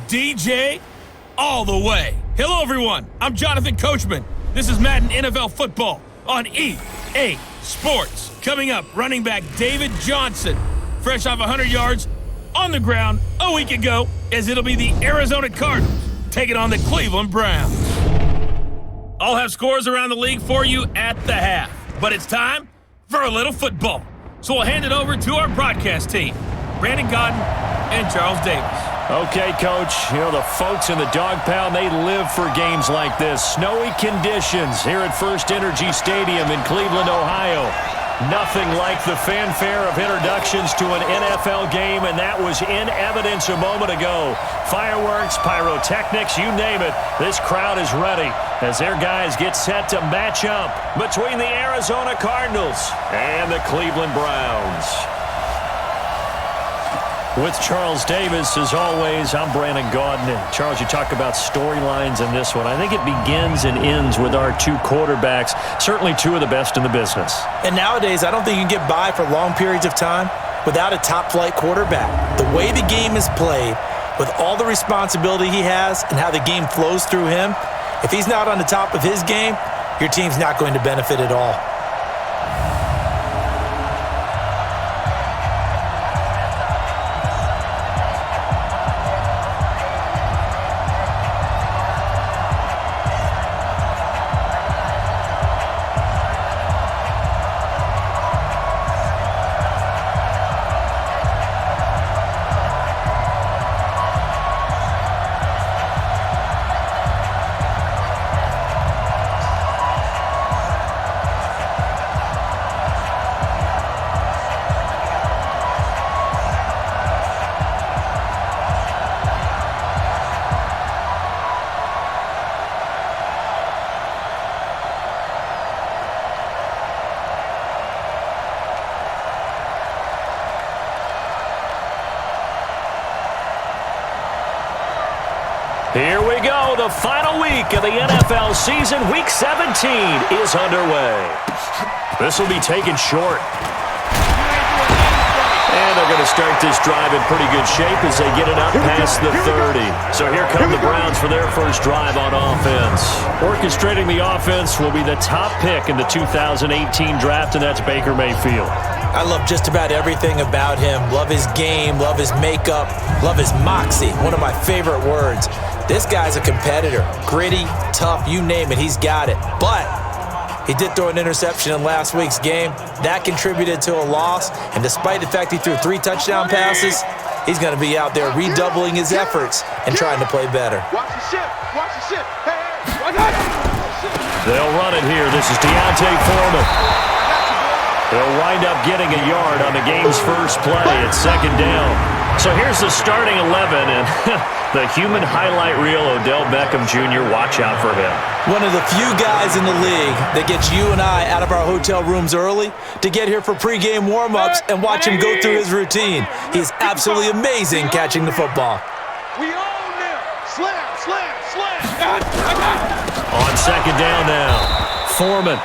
DJ all the way. Hello, everyone. I'm Jonathan Coachman. This is Madden NFL Football on EA Sports. Coming up, running back David Johnson, fresh off 100 yards on the ground a week ago, as it'll be the Arizona Cardinals taking on the Cleveland Browns. I'll have scores around the league for you at the half, but it's time for a little football. So we'll hand it over to our broadcast team, Brandon Godden and Charles Davis. Okay, Coach, the folks in the dog pound, they live for games like this. Snowy conditions here at First Energy Stadium in Cleveland, Ohio. Nothing like the fanfare of introductions to an NFL game, and that was in evidence a moment ago. Fireworks, pyrotechnics, you name it. This crowd is ready as their guys get set to match up between the Arizona Cardinals and the Cleveland Browns. With Charles Davis, as always, I'm Brandon Godden. And Charles, you talk about storylines in this one. I think it begins and ends with our two quarterbacks, certainly two of the best in the business. And nowadays, I don't think you can get by for long periods of time without a top-flight quarterback. The way the game is played, with all the responsibility he has and how the game flows through him, if he's not on the top of his game, your team's not going to benefit at all. Here we go. The final week of the NFL season. Week 17 is underway. This will be taken short. And they're going to start this drive in pretty good shape as they get it up past the 30. So here come the Browns for their first drive on offense. Orchestrating the offense will be the top pick in the 2018 draft, and that's Baker Mayfield. I love just about everything about him. Love his game, love his makeup, love his moxie. One of my favorite words. This guy's a competitor. Gritty, tough, you name it, he's got it. But he did throw an interception in last week's game. That contributed to a loss. And despite the fact he threw 3 touchdown passes, he's going to be out there redoubling his efforts and trying to play better. Watch the ship. Watch the ship. Hey, watch it. They'll run it here. This is Deontay Foreman. They'll wind up getting a yard on the game's first play. It's second down. So here's the starting 11, and the human highlight reel, Odell Beckham Jr., watch out for him. One of the few guys in the league that gets you and I out of our hotel rooms early to get here for pregame warm-ups and watch him go through his routine. He's absolutely amazing catching the football. We own them. Slam, slam, slam. On second down now, Foreman.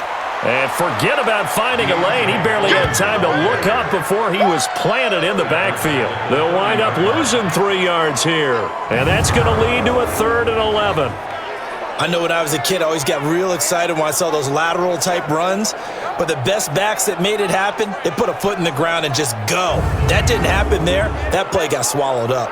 And forget about finding a lane. He barely had time to look up before he was planted in the backfield. They'll wind up losing 3 yards here. And that's going to lead to a 3rd and 11. I know when I was a kid, I always got real excited when I saw those lateral-type runs. But the best backs that made it happen, they put a foot in the ground and just go. That didn't happen there. That play got swallowed up.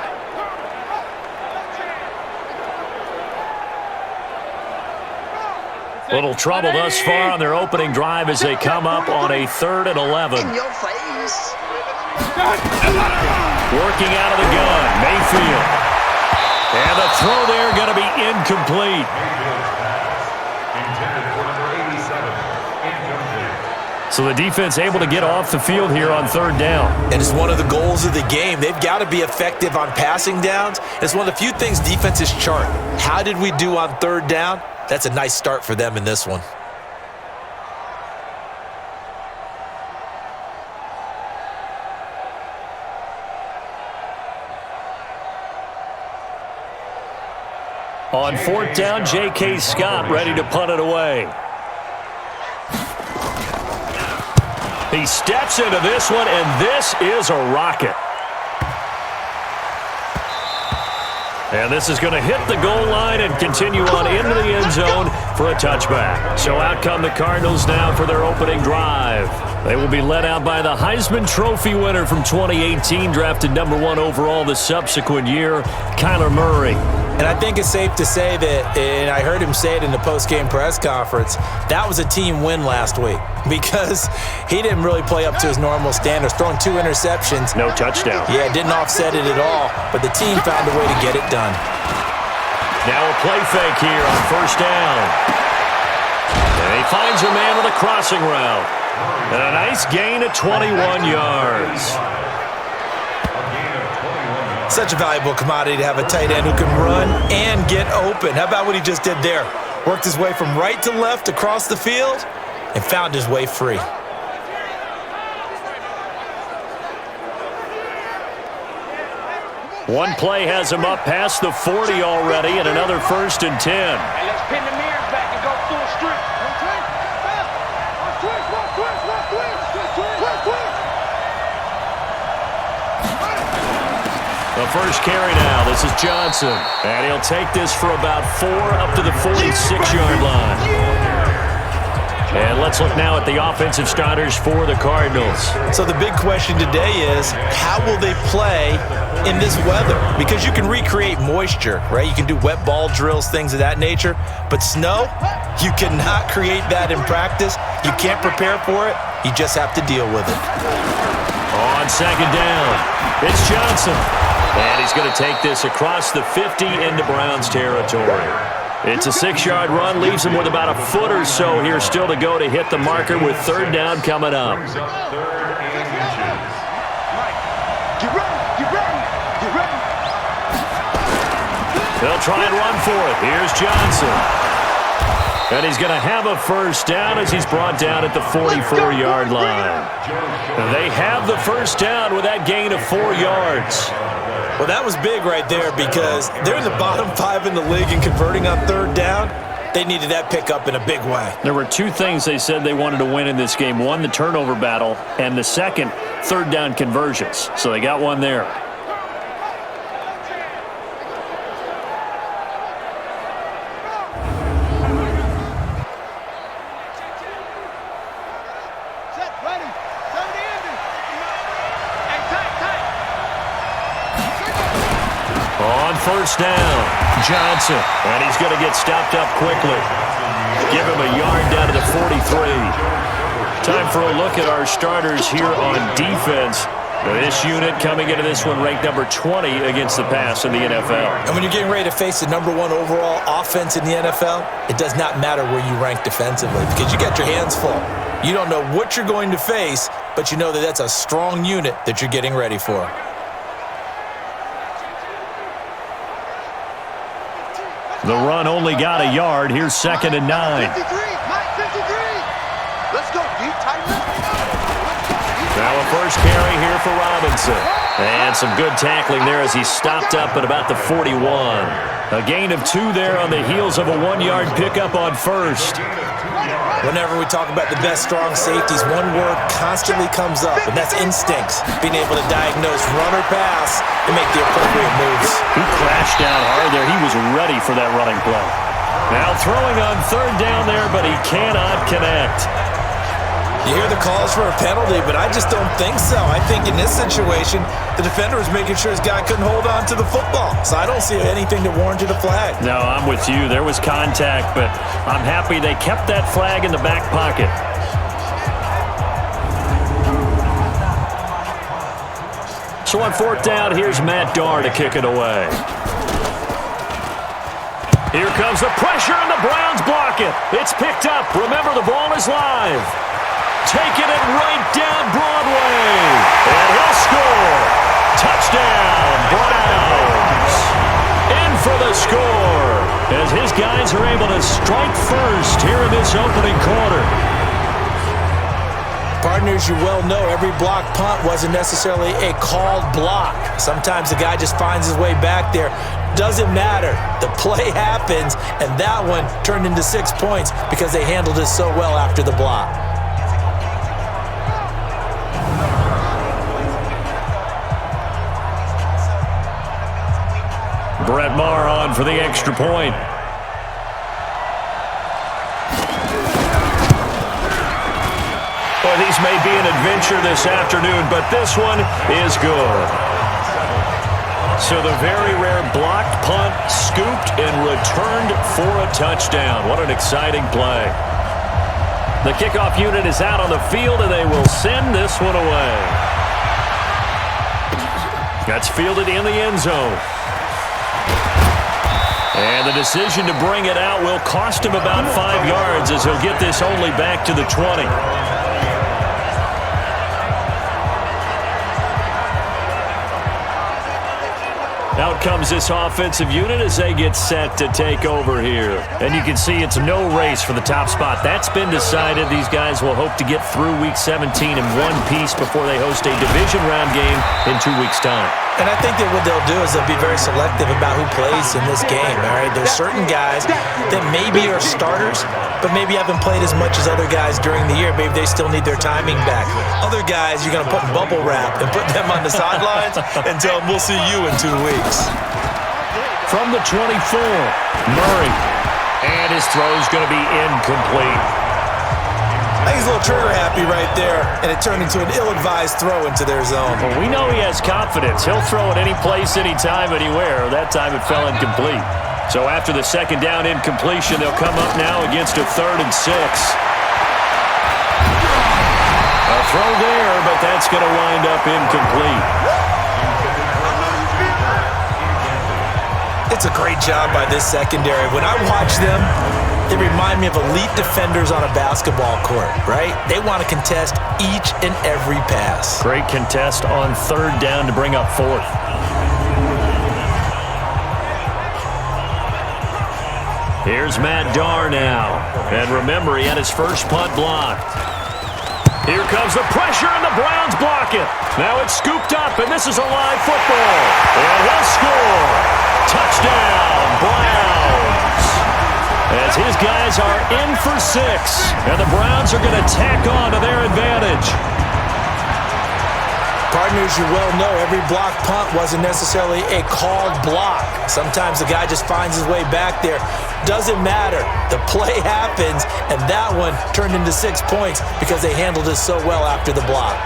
Little trouble thus far on their opening drive as they come up on a 3rd and 11. In your face. Working out of the gun, Mayfield. And the throw there going to be incomplete. So the defense able to get off the field here on 3rd down. And it's one of the goals of the game. They've got to be effective on passing downs. It's one of the few things defenses chart. How did we do on 3rd down? That's a nice start for them in this one. On 4th down, J.K. Scott ready to punt it away. He steps into this one, and this is a rocket. And this is going to hit the goal line and continue on into the end zone for a touchback. So out come the Cardinals now for their opening drive. They will be led out by the Heisman Trophy winner from 2018, drafted #1 overall the subsequent year, Kyler Murray. And I think it's safe to say that, and I heard him say it in the post-game press conference, that was a team win last week because he didn't really play up to his normal standards, throwing 2 interceptions. No touchdown. Yeah, didn't offset it at all, but the team found a way to get it done. Now a play fake here on first down. And he finds a man with a crossing route. And a nice gain of 21 yards. Such a valuable commodity to have a tight end who can run and get open. How about what he just did there? Worked his way from right to left across the field and found his way free. One play has him up past the 40 already, and another 1st and 10. Hey, let's pin the mirrors back and go through a street. The first carry now. This is Johnson. And he'll take this for about 4 up to the 46-yard line. And let's look now at the offensive starters for the Cardinals. So the big question today is, how will they play in this weather? Because you can recreate moisture, right? You can do wet ball drills, things of that nature. But snow, you cannot create that in practice. You can't prepare for it. You just have to deal with it. On second down, it's Johnson. And he's going to take this across the 50 into Browns territory. It's a 6-yard run, leaves him with about a foot or so here still to go to hit the marker with 3rd down coming up. They'll try and run for it. Here's Johnson. And he's going to have a 1st down as he's brought down at the 44-yard line. They have the 1st down with that gain of 4 yards. Well, that was big right there because they're in the bottom 5 in the league and converting on 3rd down. They needed that pickup in a big way. There were 2 things they said they wanted to win in this game. One, the turnover battle, and the second, 3rd down conversions. So they got one there. On 1st down, Johnson. And he's going to get stopped up quickly. Give him a yard down to the 43. Time for a look at our starters here on defense. This unit coming into this one ranked number 20 against the pass in the NFL. And when you're getting ready to face the #1 overall offense in the NFL, it does not matter where you rank defensively because you got your hands full. You don't know what you're going to face, but you know that that's a strong unit that you're getting ready for. The run only got a yard. Here's 2nd and 9. 53, Mike 53. Let's go, deep tight. Now a first carry here for Robinson. And some good tackling there as he stopped up at about the 41. A gain of 2 there on the heels of a 1-yard pickup on 1st. Whenever we talk about the best strong safeties, one word constantly comes up, and that's instincts. Being able to diagnose run or pass and make the appropriate moves. He crashed down hard there. He was ready for that running play. Now throwing on 3rd down there, but he cannot connect. You hear the calls for a penalty, but I just don't think so. I think in this situation, the defender was making sure his guy couldn't hold on to the football. So I don't see anything that warranted a flag. No, I'm with you. There was contact, but I'm happy they kept that flag in the back pocket. So on 4th down, here's Matt Darr to kick it away. Here comes the pressure, and the Browns block it. It's picked up. Remember, the ball is live. Taking it right down Broadway. And he'll score. Touchdown, Browns. In for the score as his guys are able to strike first here in this opening quarter. Partners, you well know every block punt wasn't necessarily a called block. Sometimes the guy just finds his way back there. Doesn't matter. The play happens, and that one turned into 6 points because they handled it so well after the block. Brett Maher on for the extra point. Well, these may be an adventure this afternoon, but this one is good. So the very rare blocked punt, scooped and returned for a touchdown. What an exciting play. The kickoff unit is out on the field, and they will send this one away. That's fielded in the end zone. And the decision to bring it out will cost him about 5 yards as he'll get this only back to the 20. Out comes this offensive unit as they get set to take over here. And you can see it's no race for the top spot. That's been decided. These guys will hope to get through Week 17 in one piece before they host a division round game in 2 weeks' time. And I think that what they'll do is they'll be very selective about who plays in this game, all right? There's certain guys that maybe are starters, but maybe haven't played as much as other guys during the year. Maybe they still need their timing back. Other guys, you're going to put in bubble wrap and put them on the sidelines and tell them, we'll see you in 2 weeks. From the 24, Murray. And his throw is going to be incomplete. I think he's a little trigger happy right there, and it turned into an ill-advised throw into their zone. Well, we know he has confidence. He'll throw it any place, anytime, anywhere. That time it fell incomplete. So after the second down incompletion, they'll come up now against a 3rd and 6. A throw there, but that's going to wind up incomplete. It's a great job by this secondary. When I watch them, they remind me of elite defenders on a basketball court, right? They want to contest each and every pass. Great contest on 3rd down to bring up 4th. Here's Matt Darr now. And remember, he had his first punt blocked. Here comes the pressure, and the Browns block it. Now it's scooped up, and this is a live football. And he'll score. Touchdown, Browns. As his guys are in for 6, and the Browns are going to tack on to their advantage. Partners, you well know every block punt wasn't necessarily a called block. Sometimes the guy just finds his way back there. Doesn't matter. The play happens, and that one turned into 6 points because they handled it so well after the block.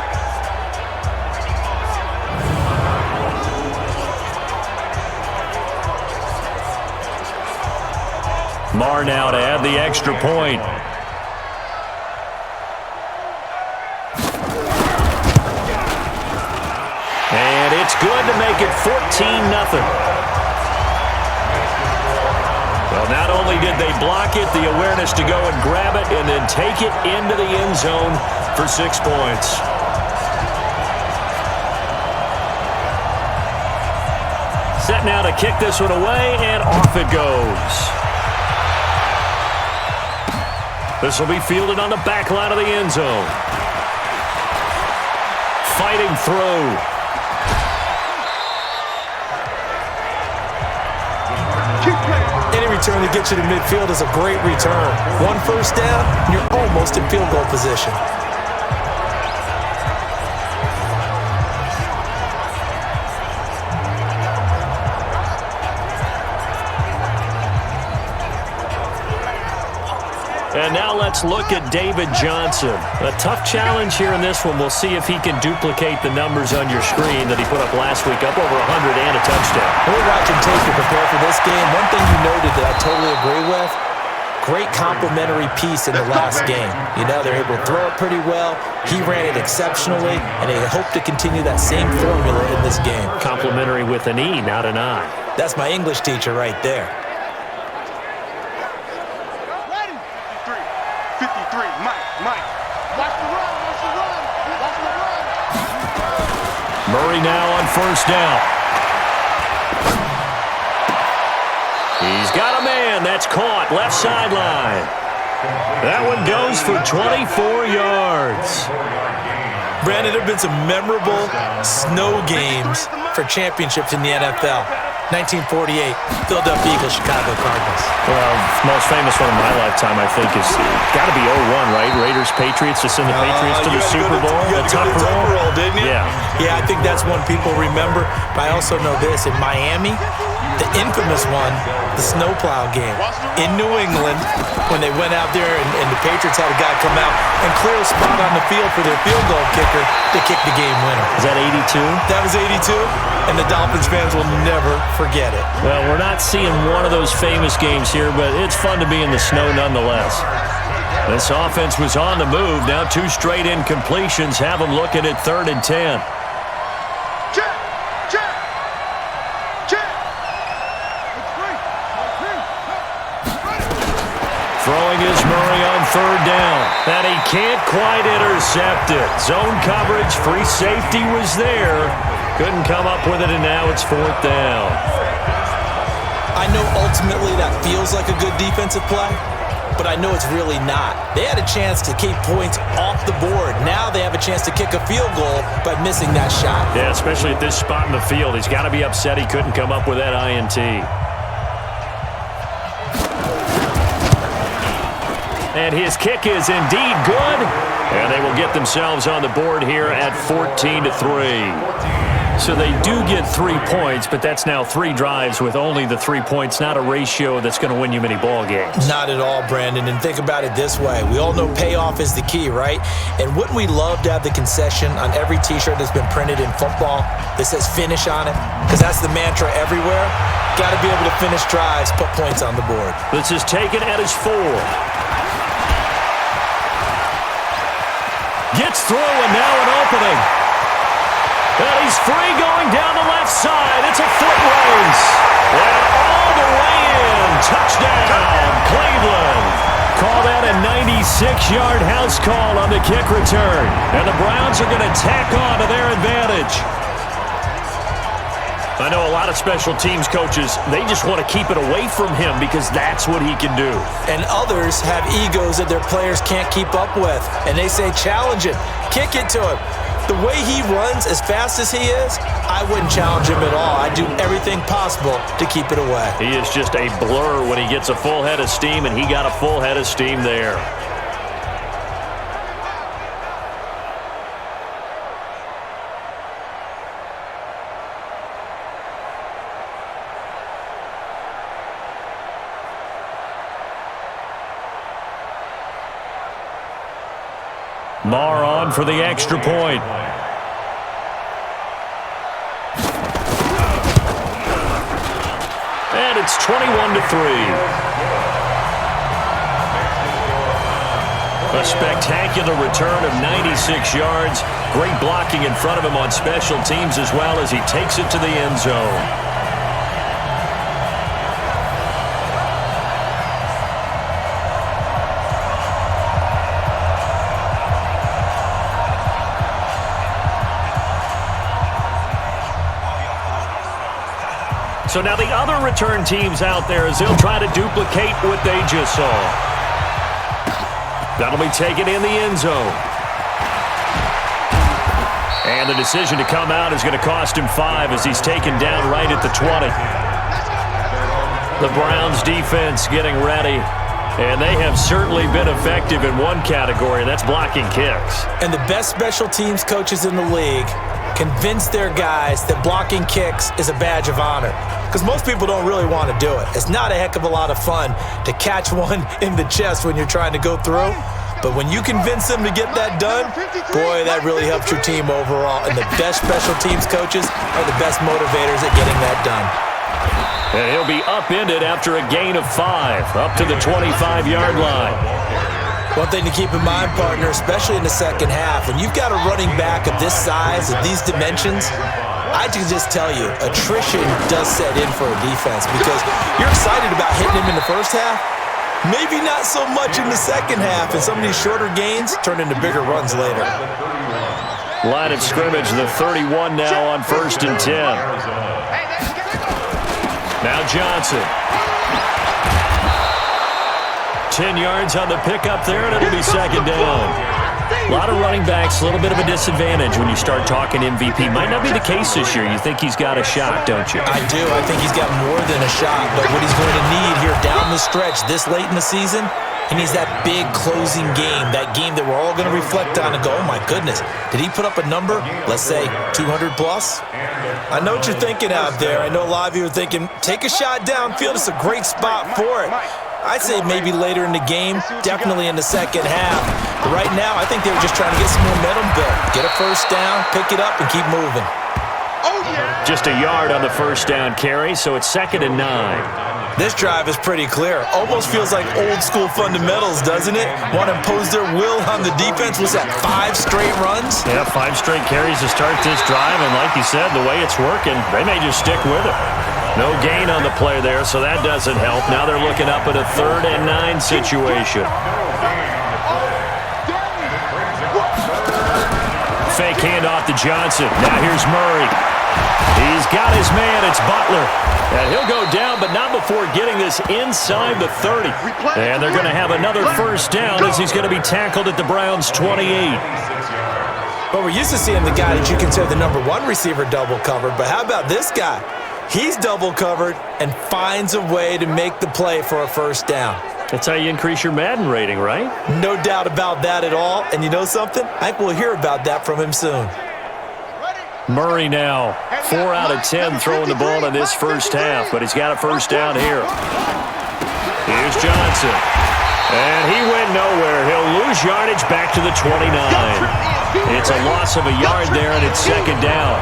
Maher now to add the extra point. And it's good to make it 14-0. Well, not only did they block it, the awareness to go and grab it and then take it into the end zone for 6 points. Set now to kick this one away, and off it goes. This will be fielded on the back line of the end zone. Fighting through. Any return that gets you to midfield is a great return. 1 first down, and you're almost in field goal position. And now let's look at David Johnson. A tough challenge here in this one. We'll see if he can duplicate the numbers on your screen that he put up last week, up over 100 and a touchdown. When we're watching tape to prepare for this game, one thing you noted that I totally agree with, great complimentary piece in the last game. You know, they're able to throw it pretty well. He ran it exceptionally, and they hope to continue that same formula in this game. Complimentary with an E, not an I. That's my English teacher right there. 53, Mike. Watch the run, watch the run, watch the run. Murray now on first down. He's got a man. That's caught. Left sideline. That one goes for 24 yards. Brandon, there have been some memorable snow games for championships in the NFL. 1948, Philadelphia Eagles, Chicago Cardinals. Well, most famous one of my lifetime, I think, is got to be 01, right? Raiders, Patriots, to send the Patriots to the Super Bowl. You had to go to the Tupper Bowl, didn't you? Yeah. Yeah, I think that's one people remember. But I also know this. In Miami, the infamous one, the snowplow game in New England when they went out there and the Patriots had a guy come out and clear a spot on the field for their field goal kicker to kick the game winner. Is that 82? That was 82, and the Dolphins fans will never forget it. Well, we're not seeing one of those famous games here, but it's fun to be in the snow nonetheless. This offense was on the move. Now 2 straight incompletions have them looking at 3rd and 10. Throwing is Murray on 3rd down. And he can't quite intercept it. Zone coverage, free safety was there. Couldn't come up with it, and now it's 4th down. I know ultimately that feels like a good defensive play, but I know it's really not. They had a chance to keep points off the board. Now they have a chance to kick a field goal by missing that shot. Yeah, especially at this spot in the field. He's got to be upset he couldn't come up with that INT. And his kick is indeed good. And they will get themselves on the board here at 14-3. So they do get 3 points, but that's now 3 drives with only the 3 points. Not a ratio that's going to win you many ball games. Not at all, Brandon. And think about it this way. We all know payoff is the key, right? And wouldn't we love to have the concession on every T-shirt that's been printed in football that says finish on it? Because that's the mantra everywhere. Got to be able to finish drives, put points on the board. This is taken at his 4. Gets through, and now an opening. And he's free going down the left side. It's a foot race. And all the way in. Touchdown, Cleveland. Call that a 96-yard house call on the kick return. And the Browns are going to tack on to their advantage. I know a lot of special teams coaches, they just want to keep it away from him because that's what he can do. And others have egos that their players can't keep up with. And they say, challenge him, kick it to him. The way he runs as fast as he is, I wouldn't challenge him at all. I'd do everything possible to keep it away. He is just a blur when he gets a full head of steam, and he got a full head of steam there. Marr on for the extra point. And it's 21-3. A spectacular return of 96 yards. Great blocking in front of him on special teams as well as he takes it to the end zone. So now the other return teams out there as they'll try to duplicate what they just saw. That'll be taken in the end zone. And the decision to come out is going to cost him 5 as he's taken down right at the 20. The Browns defense getting ready. And they have certainly been effective in one category, and that's blocking kicks. And the best special teams coaches in the league convince their guys that blocking kicks is a badge of honor. Because most people don't really want to do it. It's not a heck of a lot of fun to catch one in the chest when you're trying to go through. But when you convince them to get that done, boy, that really helps your team overall. And the best special teams coaches are the best motivators at getting that done. And he'll be upended after a gain of 5, up to the 25-yard line. One thing to keep in mind, partner, especially in the second half, when you've got a running back of this size, of these dimensions, I can just tell you, attrition does set in for a defense because you're excited about hitting him in the first half, maybe not so much in the second half, and some of these shorter gains turn into bigger runs later. Line of scrimmage, the 31 now on 1st and 10. Now Johnson. 10 yards on the pickup there, and it'll be second down. A lot of running backs, a little bit of a disadvantage when you start talking MVP. Might not be the case this year. You think he's got a shot, don't you? I do. I think he's got more than a shot. But what he's going to need here down the stretch this late in the season He needs that big closing game, that game that we're all going to reflect on and go, oh my goodness, did he put up a number, let's say 200 plus? I know what you're thinking out there. I know a lot of you are thinking, take a shot downfield. It's a great spot for it. I'd say maybe later in the game, definitely in the second half. But right now, I think they were just trying to get some momentum built. Get a first down, pick it up, and keep moving. Just a yard on the first down carry, so it's 2nd and 9. This drive is pretty clear. Almost feels like old school fundamentals, doesn't it? Want to impose their will on the defense. Was that 5 straight runs? Yeah, 5 straight carries to start this drive, and like you said, the way it's working, they may just stick with it. No gain on the play there, so that doesn't help. Now they're looking up at a 3rd and 9 situation. Fake handoff to Johnson. Now here's Murray. He's got his man. It's Butler. And he'll go down, but not before getting this inside the 30. And they're going to have another first down as he's going to be tackled at the Browns' 28. But we're used to seeing the guy that you consider the number 1 receiver double covered. But how about this guy? He's double covered and finds a way to make the play for a first down. That's how you increase your Madden rating, right? No doubt about that at all. And you know something? I think we'll hear about that from him soon. Murray now, 4 out of 10 throwing the ball in this first half, but he's got a first down here. Here's Johnson. And he went nowhere. He'll lose yardage back to the 29. It's a loss of a yard there, and it's 2nd down.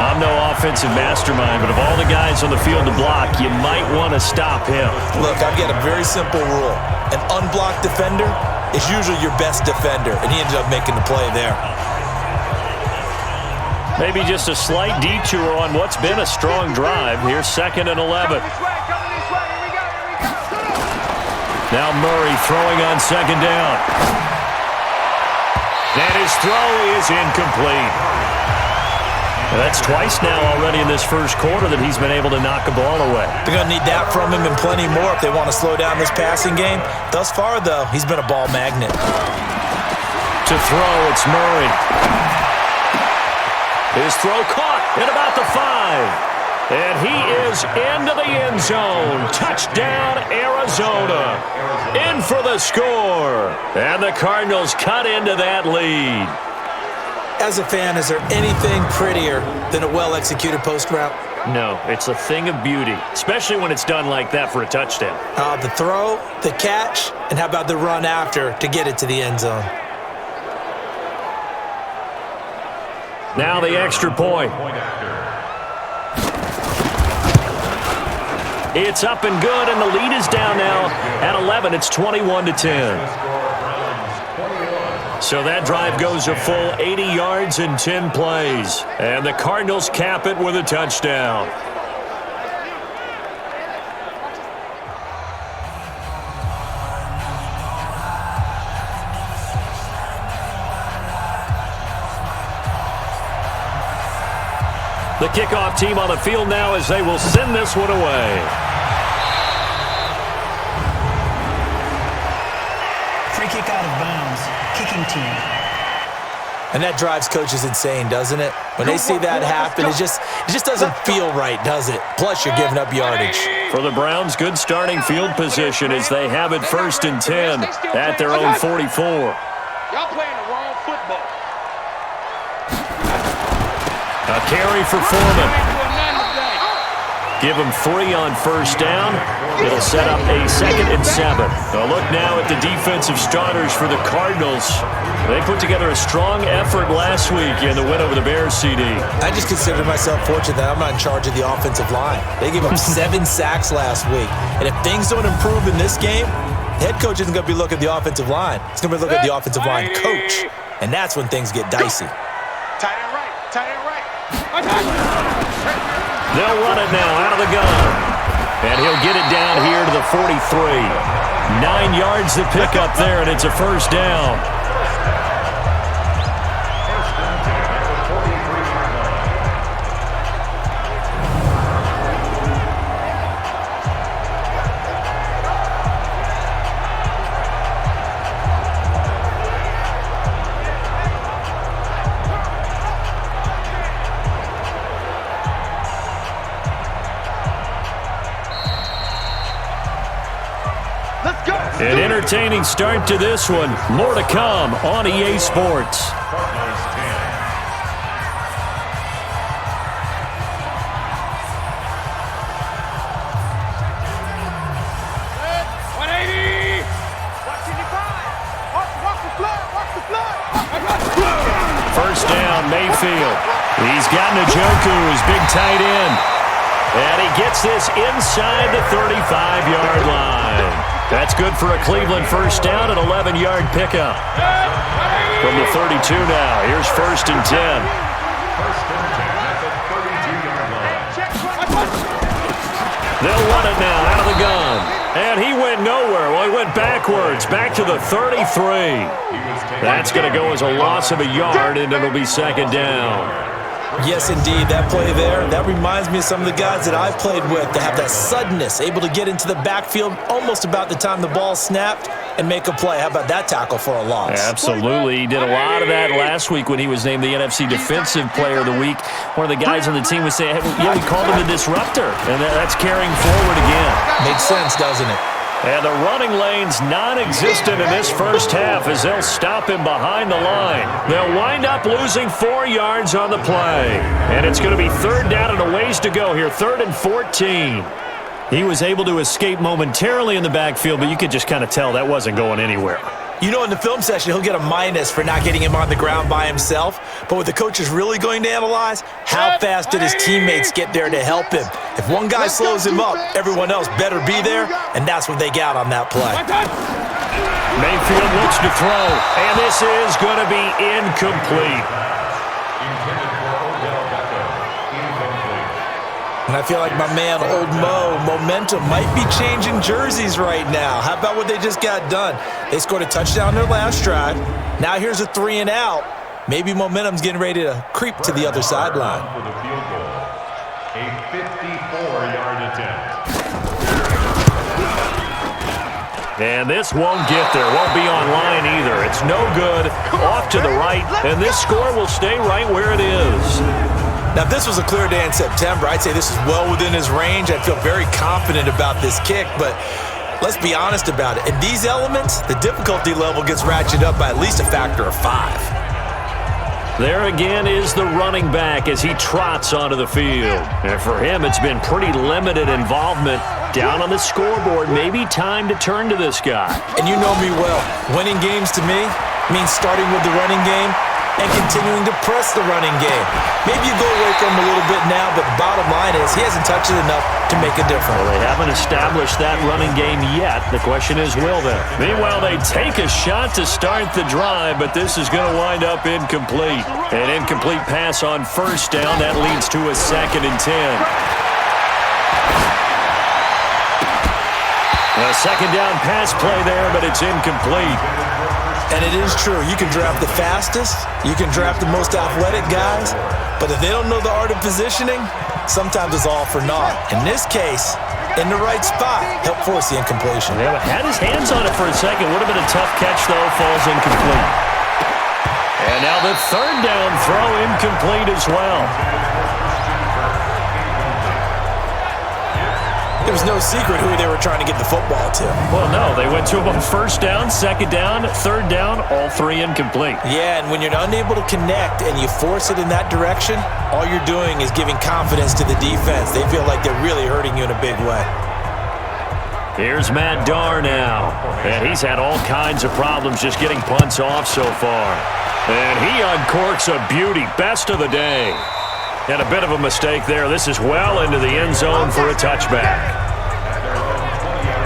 I'm no offensive mastermind, but of all the guys on the field to block, you might want to stop him. Look, I've got a very simple rule. An unblocked defender is usually your best defender, and he ended up making the play there. Maybe just a slight detour on what's been a strong drive. Here's 2nd and 11. Now Murray throwing on 2nd down. And his throw is incomplete. That's twice now already in this first quarter that he's been able to knock a ball away. They're going to need that from him and plenty more if they want to slow down this passing game. Thus far, though, he's been a ball magnet. To throw, it's Murray. His throw caught at about the 5. And he is into the end zone. Touchdown, Arizona. In for the score. And the Cardinals cut into that lead. As a fan, is there anything prettier than a well-executed post route? No, it's a thing of beauty, especially when it's done like that for a touchdown. The throw, the catch, and how about the run after to get it to the end zone? Now the extra point. It's up and good, and the lead is down now at 11. It's 21-10. So that drive goes a full 80 yards in 10 plays. And the Cardinals cap it with a touchdown. The kickoff team on the field now as they will send this one away. Free kick out of bounds. Kicking team. And that drives coaches insane, doesn't it? When they see that happen, it just doesn't feel right, does it? Plus, you're giving up yardage. For the Browns, good starting field position as they have it 1st and 10 at their own 44. Y'all playing the wrong football. A carry for Foreman. Give him 3 on first down. It'll set up a 2nd and 7. A look now at the defensive starters for the Cardinals. They put together a strong effort last week in the win over the Bears, CD. I just consider myself fortunate that I'm not in charge of the offensive line. They gave up 7 sacks last week. And if things don't improve in this game, the head coach isn't going to be looking at the offensive line. He's going to be looking at the offensive line coach. And that's when things get dicey. Tight end right. Tight end right. They'll run it now out of the gun. And he'll get it down here to the 43. 9 yards to pick up there, and it's a first down. entertaining start to this one. More to come on EA Sports. First down, Mayfield. He's got Njoku, his big tight end. And he gets this inside the 35-yard line. That's good for a Cleveland first down, an 11-yard pickup. From the 32 now, here's 1st and 10. They'll run it now out of the gun. And he went nowhere. Well, he went backwards, back to the 33. That's going to go as a loss of a yard, and it'll be 2nd down. Yes, indeed. That play there, that reminds me of some of the guys that I've played with that have that suddenness, able to get into the backfield almost about the time the ball snapped and make a play. How about that tackle for a loss? Absolutely. He did a lot of that last week when he was named the NFC Defensive Player of the Week. One of the guys on the team would say, hey, yeah, we called him the disruptor, and that's carrying forward again. Makes sense, doesn't it? And the running lane's non-existent in this first half as they'll stop him behind the line. They'll wind up losing 4 yards on the play. And it's going to be 3rd down and a ways to go here, 3rd and 14. He was able to escape momentarily in the backfield, but you could just kind of tell that wasn't going anywhere. You know, in the film session, he'll get a minus for not getting him on the ground by himself. But what the coach is really going to analyze, how fast did his teammates get there to help him? If one guy slows him up, everyone else better be there, and that's what they got on that play. Mayfield looks to throw, and this is going to be incomplete. And I feel like my man, Old Mo, momentum might be changing jerseys right now. How about what they just got done? They scored a touchdown their last drive. Now here's a 3 and out. Maybe momentum's getting ready to creep to the other sideline. A 54-yard attempt. And this won't get there. Won't be online either. It's no good. Off to the right. And this score will stay right where it is. Now, if this was a clear day in September, I'd say this is well within his range. I'd feel very confident about this kick, but let's be honest about it. In these elements, the difficulty level gets ratcheted up by at least a factor of 5. There again is the running back as he trots onto the field. And for him, it's been pretty limited involvement. Down on the scoreboard, maybe time to turn to this guy. And you know me well. Winning games to me means starting with the running game and continuing to press the running game. Maybe you go away from him a little bit now, but bottom line is he hasn't touched it enough to make a difference. Well, they haven't established that running game yet. The question is, will they? Meanwhile, they take a shot to start the drive, but this is going to wind up incomplete. An incomplete pass on 1st down. That leads to a 2nd and 10. A 2nd down pass play there, but it's incomplete. And it is true. You can draft the fastest. You can draft the most athletic guys. But if they don't know the art of positioning, sometimes it's all for naught. In this case, in the right spot, help force the incompletion. Yeah, had his hands on it for a second. Would have been a tough catch, though. Falls incomplete. And now the 3rd down throw incomplete as well. There was no secret who they were trying to get the football to. Well, no. They went to him on 1st down, 2nd down, 3rd down, all 3 incomplete. Yeah, and when you're unable to connect and you force it in that direction, all you're doing is giving confidence to the defense. They feel like they're really hurting you in a big way. Here's Matt Darr now. And he's had all kinds of problems just getting punts off so far. And he uncorks a beauty. Best of the day. And a bit of a mistake there. This is well into the end zone for a touchback.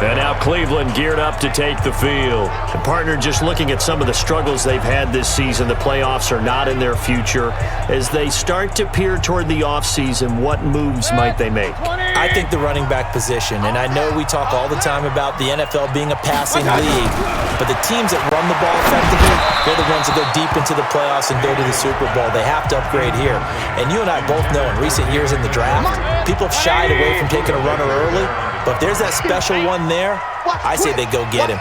And now Cleveland geared up to take the field. The partner, just looking at some of the struggles they've had this season, the playoffs are not in their future. As they start to peer toward the offseason, what moves might they make? I think the running back position, and I know we talk all the time about the NFL being a passing league, but the teams that run the ball effectively, they're the ones that go deep into the playoffs and go to the Super Bowl. They have to upgrade here. And you and I both know in recent years in the draft, people have shied away from taking a runner early, but if there's that special one there, I say they go get him.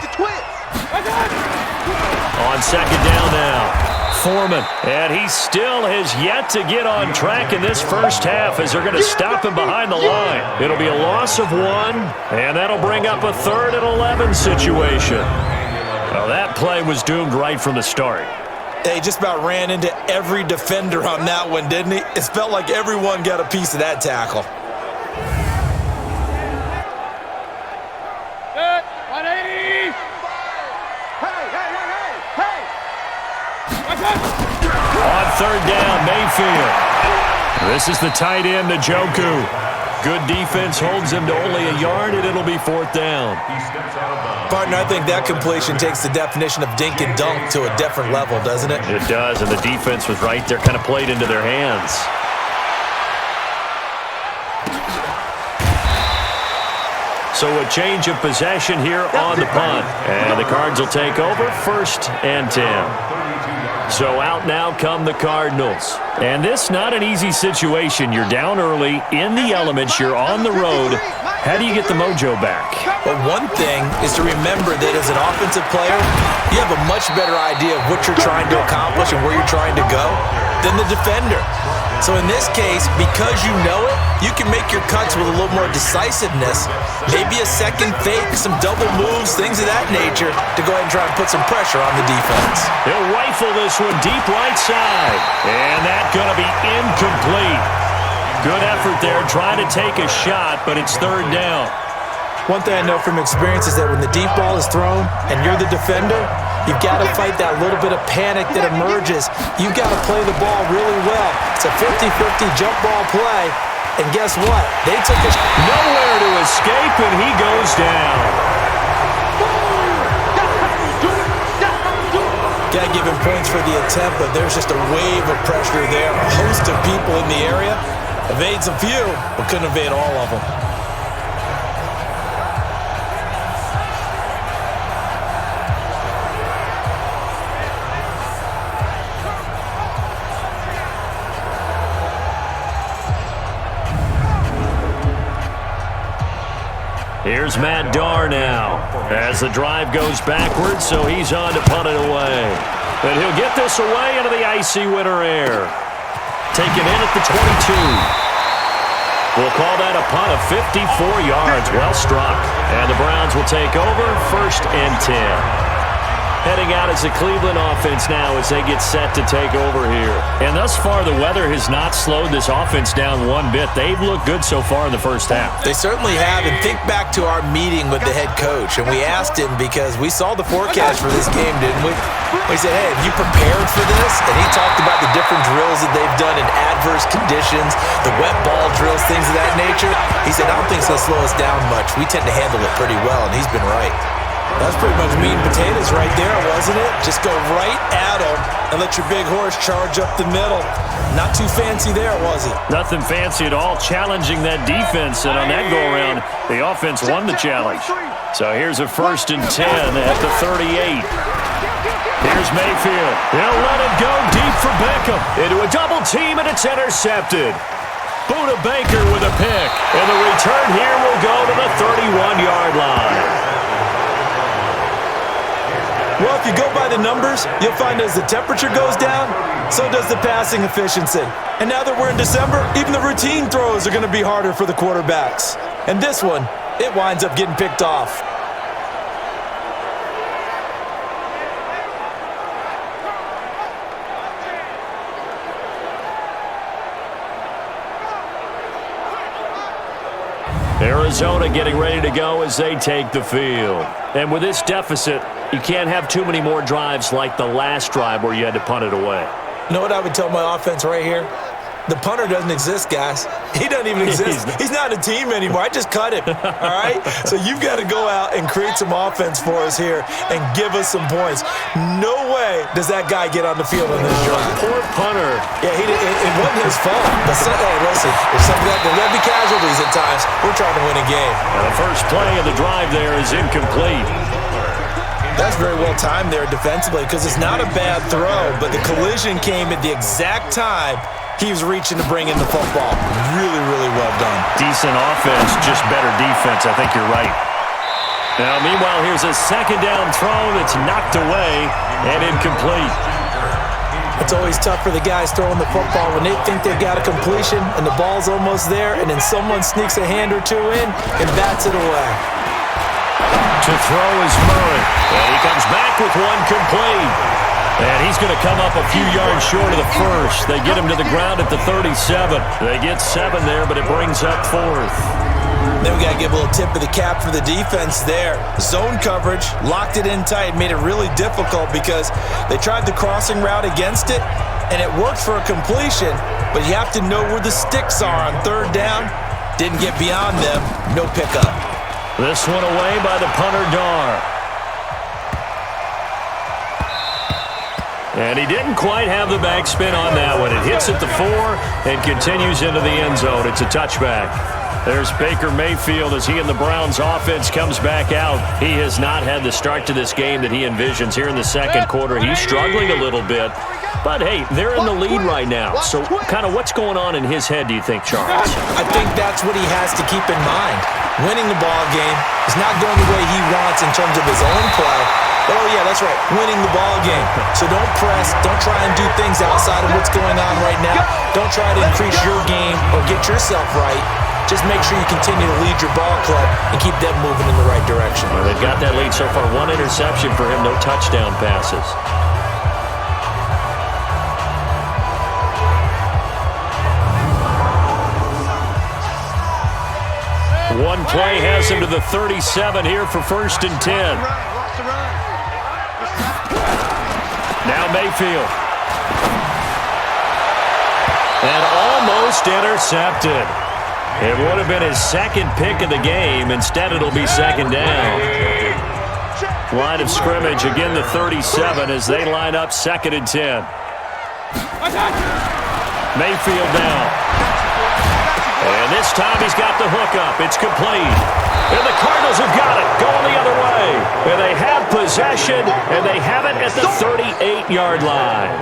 On 2nd down now, Foreman. And he still has yet to get on track in this first half as they're going to stop him behind the line. It'll be a loss of 1, and that'll bring up a 3rd and 11 situation. Well, that play was doomed right from the start. He just about ran into every defender on that one, didn't he? It felt like everyone got a piece of that tackle. Good. 180. Hey. On third down, Mayfield. This is the tight end, Njoku. Good defense holds him to only a yard, and it'll be fourth down. Partner, I think that completion takes the definition of dink and dunk to a different level, doesn't it? It does, and the defense was right there, kind of played into their hands. So a change of possession here on the punt. And the Cards will take over, 1st and 10. So out now come the Cardinals. And this not an easy situation. You're down early, in the elements, you're on the road. How do you get the mojo back? Well, one thing is to remember that as an offensive player, you have a much better idea of what you're trying to accomplish and where you're trying to go than the defender. So in this case, because you know it, you can make your cuts with a little more decisiveness, maybe a second fake, some double moves, things of that nature, to go ahead and try and put some pressure on the defense. He'll rifle this one deep right side, and that's going to be incomplete. Good effort there, trying to take a shot, but it's third down. One thing I know from experience is that when the deep ball is thrown and you're the defender, you've got to fight that little bit of panic that emerges. You've got to play the ball really well. It's a 50-50 jump ball play, and guess what? They took a nowhere to escape, and he goes down. Got to give him points for the attempt, but there's just a wave of pressure there. A host of people in the area. Evades a few, but couldn't evade all of them. Here's Matt Darr now as the drive goes backwards, so he's on to punt it away. And he'll get this away into the icy winter air. Taken in at the 22. We'll call that a punt of 54 yards. Well struck. And the Browns will take over, 1st and 10. Heading out as the Cleveland offense now as they get set to take over here. And thus far, the weather has not slowed this offense down one bit. They've looked good so far in the first half. They certainly have. And think back to our meeting with the head coach. And we asked him because we saw the forecast for this game, didn't we? We said, hey, have you prepared for this? And he talked about the different drills that they've done in adverse conditions, the wet ball drills, things of that nature. He said, I don't think it's going to slow us down much. We tend to handle it pretty well, and he's been right. That's pretty much meat and potatoes right there, wasn't it? Just go right at him and let your big horse charge up the middle. Not too fancy there, was it? Nothing fancy at all, challenging that defense. And on that go-around, the offense won the challenge. So here's a 1st and 10 at the 38. Here's Mayfield. He'll let it go deep for Beckham. Into a double team, and it's intercepted. Buda Baker with a pick. And the return here will go to the 31-yard line. Well, if you go by the numbers, you'll find as the temperature goes down, so does the passing efficiency. And now that we're in December, even the routine throws are going to be harder for the quarterbacks. And this one, it winds up getting picked off. Arizona getting ready to go as they take the field. And with this deficit, you can't have too many more drives like the last drive where you had to punt it away. You know what I would tell my offense right here? The punter doesn't exist, guys. He doesn't even exist. He's not a team anymore. I just cut him, all right? So you've got to go out and create some offense for us here and give us some points. No way does that guy get on the field in this drive. Poor punter. Yeah, it wasn't his fault. But hey, listen, if something like there's going to be casualties at times, we're trying to win a game. And the first play of the drive there is incomplete. That's very well timed there defensively because it's not a bad throw, but the collision came at the exact time he was reaching to bring in the football. Really, really well done. Decent offense, just better defense. I think you're right. Now, meanwhile, here's a second down throw that's knocked away and incomplete. It's always tough for the guys throwing the football when they think they've got a completion and the ball's almost there, and then someone sneaks a hand or two in and bats it away. To throw is Murray. And he comes back with one complete. And he's going to come up a few yards short of the first. They get him to the ground at the 37. They get 7 there, but it brings up 4th. Then we got to give a little tip of the cap for the defense there. Zone coverage, locked it in tight, made it really difficult because they tried the crossing route against it, and it worked for a completion, but you have to know where the sticks are on 3rd down. Didn't get beyond them, no pickup. This one away by the punter, Dar. And he didn't quite have the backspin on that one. It hits at the 4 and continues into the end zone. It's a touchback. There's Baker Mayfield as he and the Browns offense comes back out. He has not had the start to this game that he envisions here in the second quarter. He's struggling a little bit. But, hey, they're in the lead right now. So kind of what's going on in his head, do you think, Charles? I think that's what he has to keep in mind. Winning the ball game is not going the way he wants in terms of his own play. But, oh, yeah, that's right, winning the ball game. So don't press. Don't try and do things outside of what's going on right now. Don't try to increase your game or get yourself right. Just make sure you continue to lead your ball club and keep them moving in the right direction. Well, they've got that lead so far. 1 interception for him, no touchdown passes. One play has him to the 37 here for 1st and 10. Now Mayfield. And almost intercepted. It would have been his second pick of the game. Instead, it'll be 2nd down. Line of scrimmage, again the 37 as they line up 2nd and 10. Mayfield now. And this time he's got the hook up. It's complete. And the Cardinals have got it, going the other way. And they have possession, and they have it at the 38-yard line.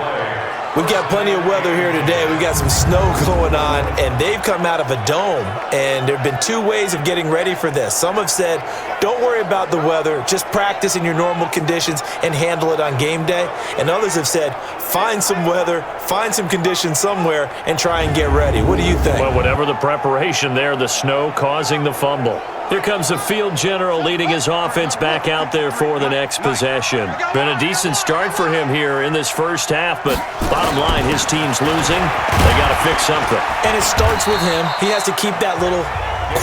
We've got plenty of weather here today. We've got some snow going on, and they've come out of a dome. And there have been 2 ways of getting ready for this. Some have said, don't worry about the weather. Just practice in your normal conditions and handle it on game day. And others have said, find some weather, find some conditions somewhere, and try and get ready. What do you think? Well, whatever the preparation there, the snow causing the fumble. Here comes the field general leading his offense back out there for the next possession. Been a decent start for him here in this first half, but bottom line, his team's losing. They got to fix something. And it starts with him. He has to keep that little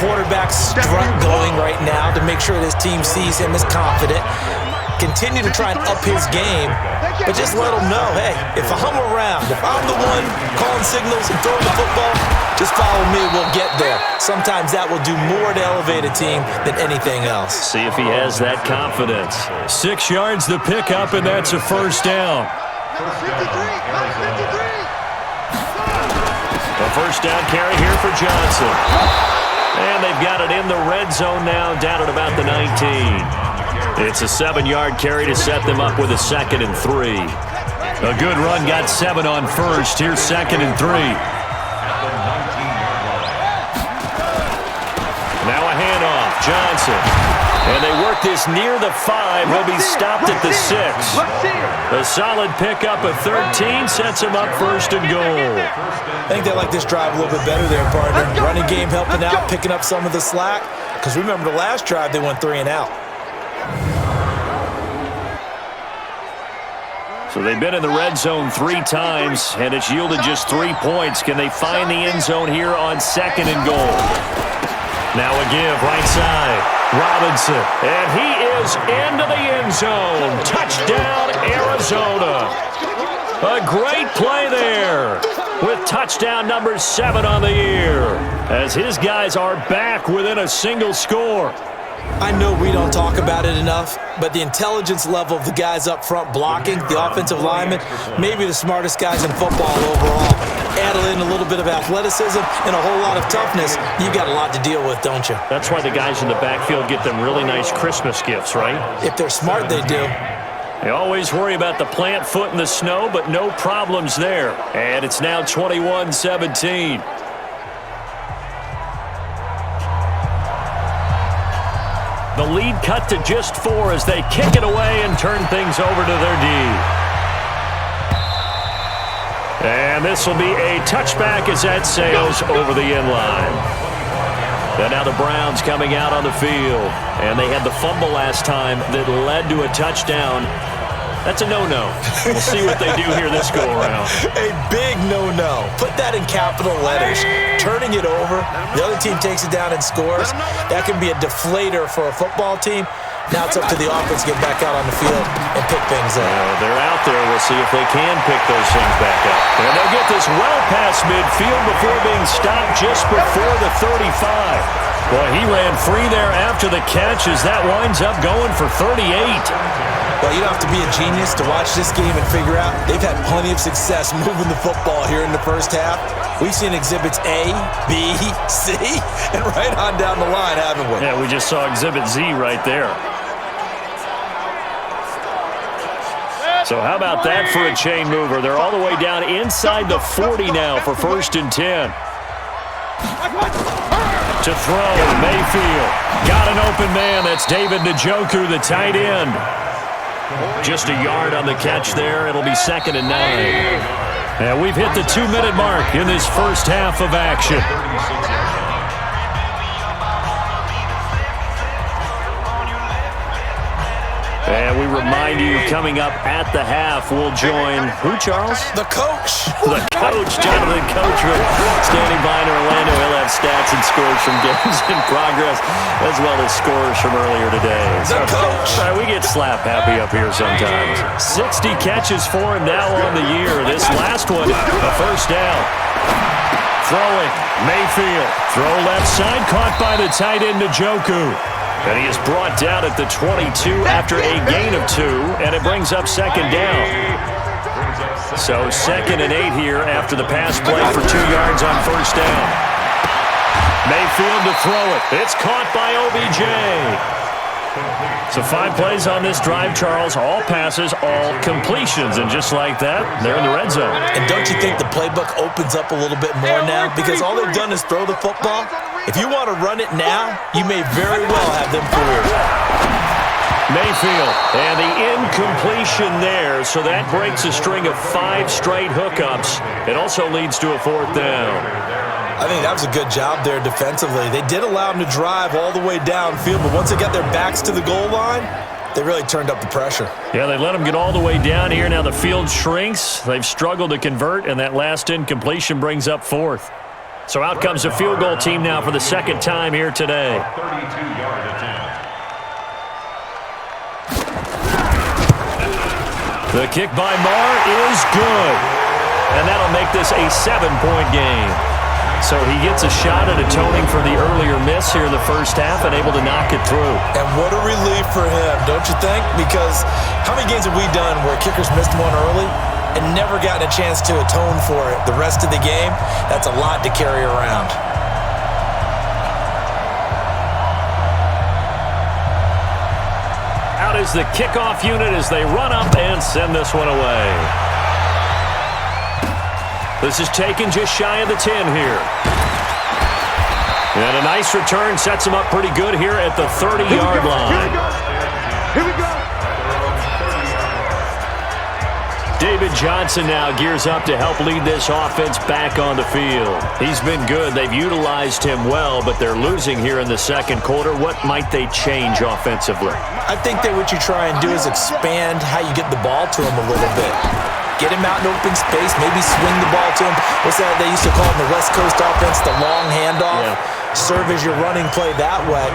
quarterback strut going right now to make sure that his team sees him as confident. Continue to try and up his game, but just let him know, hey, if I'm around, if I'm the one calling signals and throwing the football, just follow me, we'll get there. Sometimes that will do more to elevate a team than anything else. See if he has that confidence. 6 yards the pickup, and that's a 1st down. A 1st down carry here for Johnson. And they've got it in the red zone now, down at about the 19. It's a 7-yard carry to set them up with a 2nd and 3. A good run, got 7 on 1st. Here's 2nd and 3. Now a handoff, Johnson. And they work this near the 5. He'll be stopped at the 6. A solid pickup of 13 sets him up 1st and goal. I think they like this drive a little bit better there, partner. Running game helping out, picking up some of the slack. Because remember the last drive, they went 3 and out. So they've been in the red zone 3 times, and it's yielded just 3 points. Can they find the end zone here on 2nd and goal? Now a give, right side. Robinson, and he is into the end zone. Touchdown, Arizona. A great play there with touchdown number 7 on the year as his guys are back within a single score. I know we don't talk about it enough, but the intelligence level of the guys up front blocking, the offensive linemen, maybe the smartest guys in football overall. Add in a little bit of athleticism and a whole lot of toughness, you got a lot to deal with, don't you? That's why the guys in the backfield get them really nice Christmas gifts, right? If they're smart, they do. They always worry about the plant foot in the snow, but no problems there. And it's now 21-17. The lead cut to just 4 as they kick it away and turn things over to their D. And this will be a touchback as that sails over the end line. And now the Browns coming out on the field. And they had the fumble last time that led to a touchdown. That's a no-no. We'll see what they do here this go-around. A big no-no. Put that in capital letters. Turning it over, the other team takes it down and scores. That can be a deflator for a football team. Now it's up to the offense to get back out on the field and pick things up. They're out there. We'll see if they can pick those things back up. And they'll get this well past midfield before being stopped just before the 35. Well, he ran free there after the catch as that winds up going for 38. Well, you don't have to be a genius to watch this game and figure out they've had plenty of success moving the football here in the first half. We've seen exhibits A, B, C, and right on down the line, haven't we? Yeah, we just saw exhibit Z right there. So how about that for a chain mover? They're all the way down inside the 40 now for 1st and 10. To throw, Mayfield. Got an open man. That's David Njoku, the tight end. Just a yard on the catch there. It'll be 2nd and 9. And we've hit the 2-minute mark in this first half of action. And we remind you, coming up at the half, we'll join who, Charles? The coach. The coach, Jonathan Coachman, standing by in Orlando. He'll have stats and scores from games in progress, as well as scores from earlier today. The coach. We get slap happy up here sometimes. 60 catches for him now on the year. This last one, a first down. Throwing, Mayfield. Throw left side, caught by the tight end, Njoku. And he is brought down at the 22 after a gain of 2, and it brings up 2nd down. So 2nd and 8 here after the pass play for 2 yards on 1st down. Mayfield to throw it. It's caught by OBJ. So 5 plays on this drive, Charles. All passes, all completions. And just like that, they're in the red zone. And don't you think the playbook opens up a little bit more now? Because all they've done is throw the football. If you want to run it now, you may very well have them fooled. Mayfield, and the incompletion there, so that breaks a string of 5 straight hookups. It also leads to a 4th down. I think that was a good job there defensively. They did allow them to drive all the way downfield, but once they got their backs to the goal line, they really turned up the pressure. Yeah, they let them get all the way down here. Now the field shrinks. They've struggled to convert, and that last incompletion brings up 4th. So out comes a field goal team now for the 2nd time here today. 32-yard attempt. The kick by Marr is good. And that'll make this a 7-point game. So he gets a shot at atoning for the earlier miss here in the first half and able to knock it through. And what a relief for him, don't you think? Because how many games have we done where kickers missed one early and never gotten a chance to atone for it the rest of the game? That's a lot to carry around. Out is the kickoff unit as they run up and send this one away. This is taken just shy of the 10 here. And a nice return sets him up pretty good here at the 30-yard line. Here we go. David Johnson now gears up to help lead this offense back on the field. He's been good. They've utilized him well, but they're losing here in the 2nd quarter. What might they change offensively? I think that what you try and do is expand how you get the ball to him a little bit. Get him out in open space, maybe swing the ball to him. What's that they used to call in the West Coast offense, the long handoff? Yeah. Serve as your running play that way,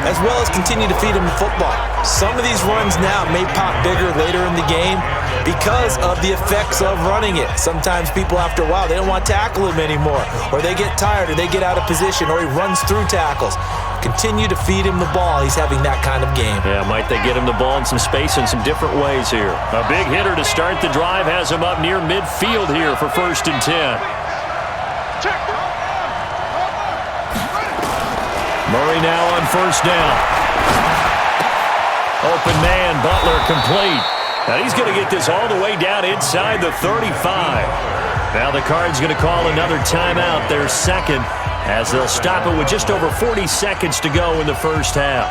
as well as continue to feed him the football. Some of these runs now may pop bigger later in the game because of the effects of running it. Sometimes people, after a while, they don't want to tackle him anymore, or they get tired, or they get out of position, or he runs through tackles. Continue to feed him the ball. He's having that kind of game. Yeah, might they get him the ball in some space in some different ways here. A big hitter to start the drive has him up near midfield here for 1st and 10. Murray now on 1st down. Open man, Butler complete. Now he's going to get this all the way down inside the 35. Now the Cards going to call another timeout, their 2nd, as they'll stop it with just over 40 seconds to go in the first half.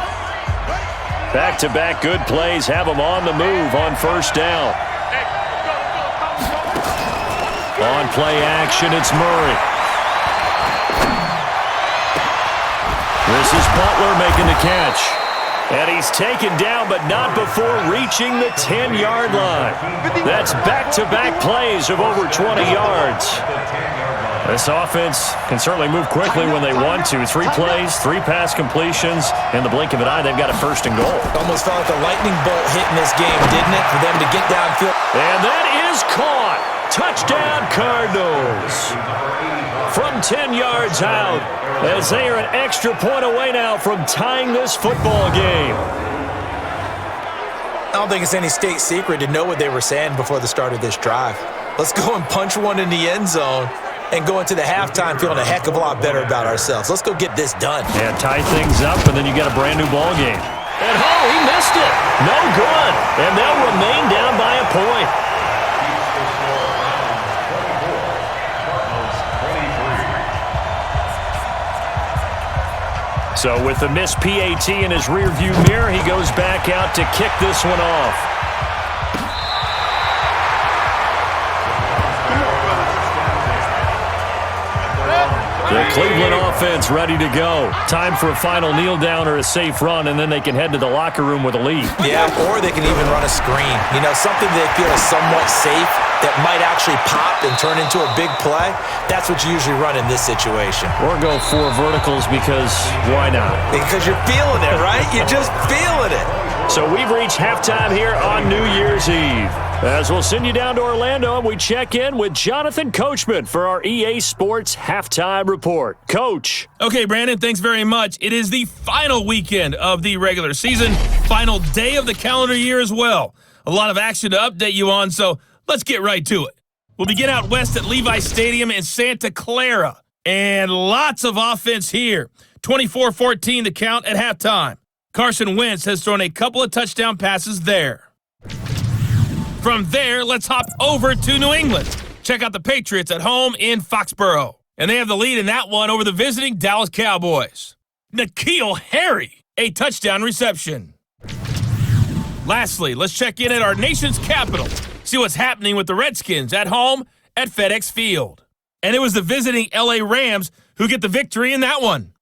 Back-to-back good plays have them on the move on 1st down. On play action, it's Murray. This is Butler making the catch. And he's taken down, but not before reaching the 10-yard line. That's back-to-back plays of over 20 yards. This offense can certainly move quickly when they want to. 3 plays, 3 pass completions. In the blink of an eye, they've got a first and goal. Almost felt like a lightning bolt hitting this game, didn't it, for them to get downfield? And that is caught. Touchdown, Cardinals. From 10 yards out, as they are an extra point away now from tying this football game. I don't think it's any state secret to know what they were saying before the start of this drive. Let's go and punch one in the end zone and go into the halftime feeling a heck of a lot better about ourselves. Let's go get this done. Yeah, tie things up, and then you get a brand-new ball game. And, he missed it. No good. And they'll remain down by a point. So with the missed PAT in his rearview mirror, he goes back out to kick this one off. The Cleveland offense ready to go. Time for a final kneel down or a safe run, and then they can head to the locker room with a lead. Yeah, or they can even run a screen. You know, something they feel is somewhat safe that might actually pop and turn into a big play. That's what you usually run in this situation. Or go 4 verticals because why not? Because you're feeling it, right? You're just feeling it. So we've reached halftime here on New Year's Eve. As we'll send you down to Orlando, and we check in with Jonathan Coachman for our EA Sports Halftime Report. Coach. Okay, Brandon, thanks very much. It is the final weekend of the regular season, final day of the calendar year as well. A lot of action to update you on, so let's get right to it. We'll begin out west at Levi Stadium in Santa Clara, and lots of offense here. 24-14 the count at halftime. Carson Wentz has thrown a couple of touchdown passes there. From there, let's hop over to New England. Check out the Patriots at home in Foxborough. And they have the lead in that one over the visiting Dallas Cowboys. N'Keal Harry, a touchdown reception. Lastly, let's check in at our nation's capital. See what's happening with the Redskins at home at FedEx Field. And it was the visiting LA Rams who get the victory in that one.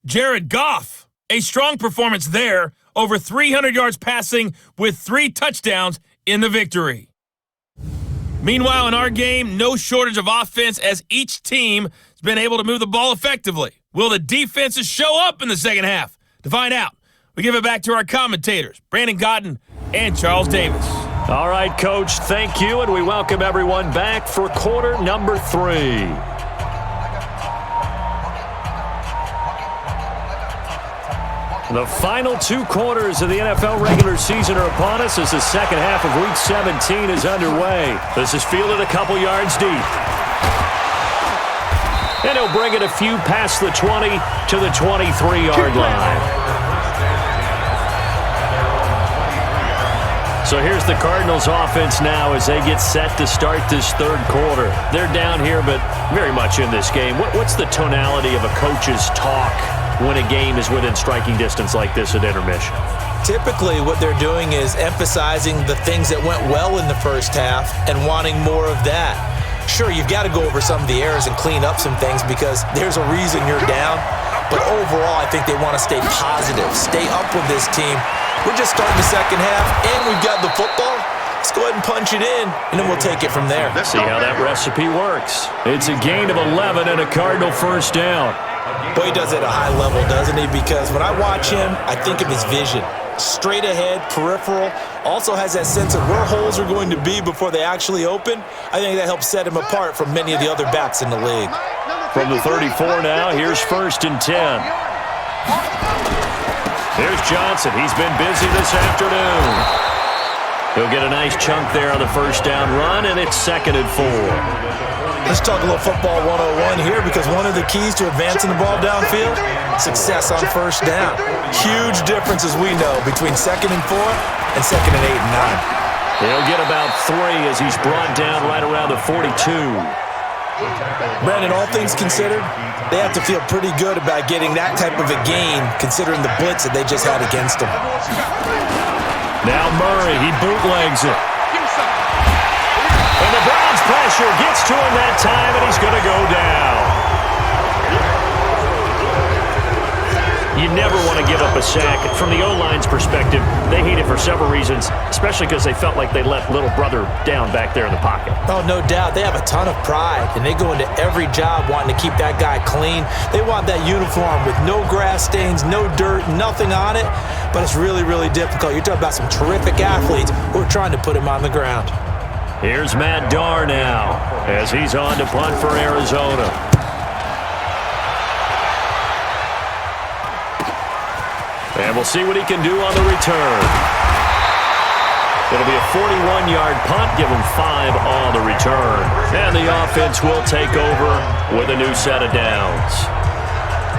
Jared Goff, a strong performance there, over 300 yards passing with 3 touchdowns in the victory. Meanwhile, in our game, no shortage of offense as each team has been able to move the ball effectively. Will the defenses show up in the second half? To find out, we give it back to our commentators, Brandon Cotton and Charles Davis. All right, Coach, thank you, and we welcome everyone back for quarter number 3. The final 2 quarters of the NFL regular season are upon us as the second half of Week 17 is underway. This is fielded a couple yards deep. And he'll bring it a few past the 20 to the 23-yard line. So here's the Cardinals offense now as they get set to start this third quarter. They're down here, but very much in this game. What's the tonality of a coach's talk when a game is within striking distance like this at intermission? Typically, what they're doing is emphasizing the things that went well in the first half and wanting more of that. Sure, you've got to go over some of the errors and clean up some things because there's a reason you're down. But overall, I think they want to stay positive, stay up with this team. We're just starting the second half, and we've got the football. Let's go ahead and punch it in, and then we'll take it from there. See how that recipe works. It's a gain of 11 and a Cardinal first down. Boy, he does it at a high level, doesn't he? Because when I watch him, I think of his vision. Straight ahead, peripheral, also has that sense of where holes are going to be before they actually open. I think that helps set him apart from many of the other backs in the league. From the 34 now, here's 1st and 10. There's Johnson. He's been busy this afternoon. He'll get a nice chunk there on the first down run, and it's 2nd and 4. Let's talk a little football 101 here because one of the keys to advancing the ball downfield, success on first down. Huge difference, as we know, between 2nd and 4 and 2nd and 8 and 9. He'll get about 3 as he's brought down right around the 42. Brandon, all things considered, they have to feel pretty good about getting that type of a gain considering the blitz that they just had against them. Now Murray, he bootlegs it. And the Browns pressure gets to him that time, and he's going to go down. You never want to give up a sack. From the O-line's perspective, they hate it for several reasons, especially because they felt like they let little brother down back there in the pocket. Oh, no doubt. They have a ton of pride, and they go into every job wanting to keep that guy clean. They want that uniform with no grass stains, no dirt, nothing on it, but it's really, really difficult. You're talking about some terrific athletes who are trying to put him on the ground. Here's Matt Darr now as he's on to punt for Arizona. And we'll see what he can do on the return. It'll be a 41-yard punt, give him 5 on the return. And the offense will take over with a new set of downs.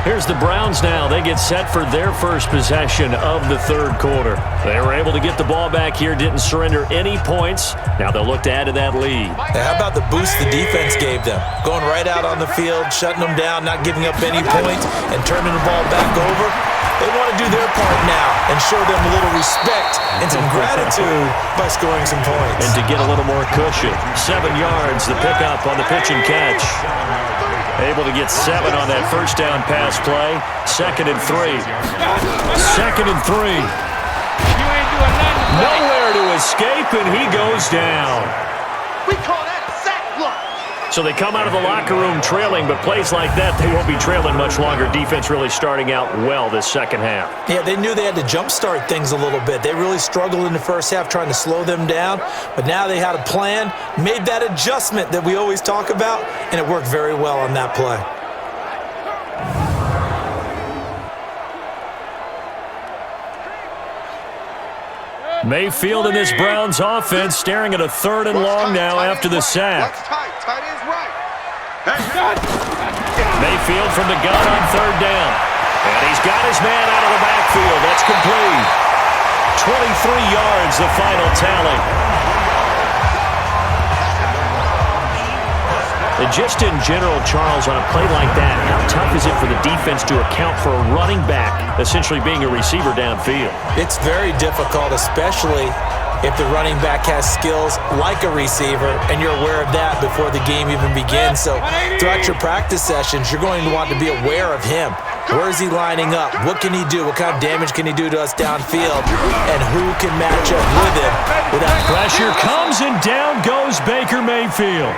Here's the Browns now. They get set for their first possession of the third quarter. They were able to get the ball back here, didn't surrender any points. Now they'll look to add to that lead. Now, how about the boost the defense gave them? Going right out on the field, shutting them down, not giving up any points, and turning the ball back over. They want to do their part now and show them a little respect and some gratitude by scoring some points. And to get a little more cushion. 7 yards, the pickup on the pitch and catch. Able to get 7 on that first down pass play. 2nd and 3. 2nd and 3. You ain't doing nothing. Nowhere to escape, and he goes down. We call that a sack block. So they come out of the locker room trailing, but plays like that, they won't be trailing much longer. Defense really starting out well this second half. Yeah, they knew they had to jumpstart things a little bit. They really struggled in the first half trying to slow them down, but now they had a plan, made that adjustment that we always talk about, and it worked very well on that play. Mayfield in this Browns offense staring at a 3rd and long now after the sack. Tight ends right. Mayfield from the gun on 3rd down. And he's got his man out of the backfield. That's complete. 23 yards, the final tally. And just in general, Charles, on a play like that, how tough is it for the defense to account for a running back essentially being a receiver downfield? It's very difficult, especially if the running back has skills like a receiver, and you're aware of that before the game even begins. So throughout your practice sessions, you're going to want to be aware of him. Where is he lining up? What can he do? What kind of damage can he do to us downfield? And who can match up with him without pressure comes, and down goes Baker Mayfield.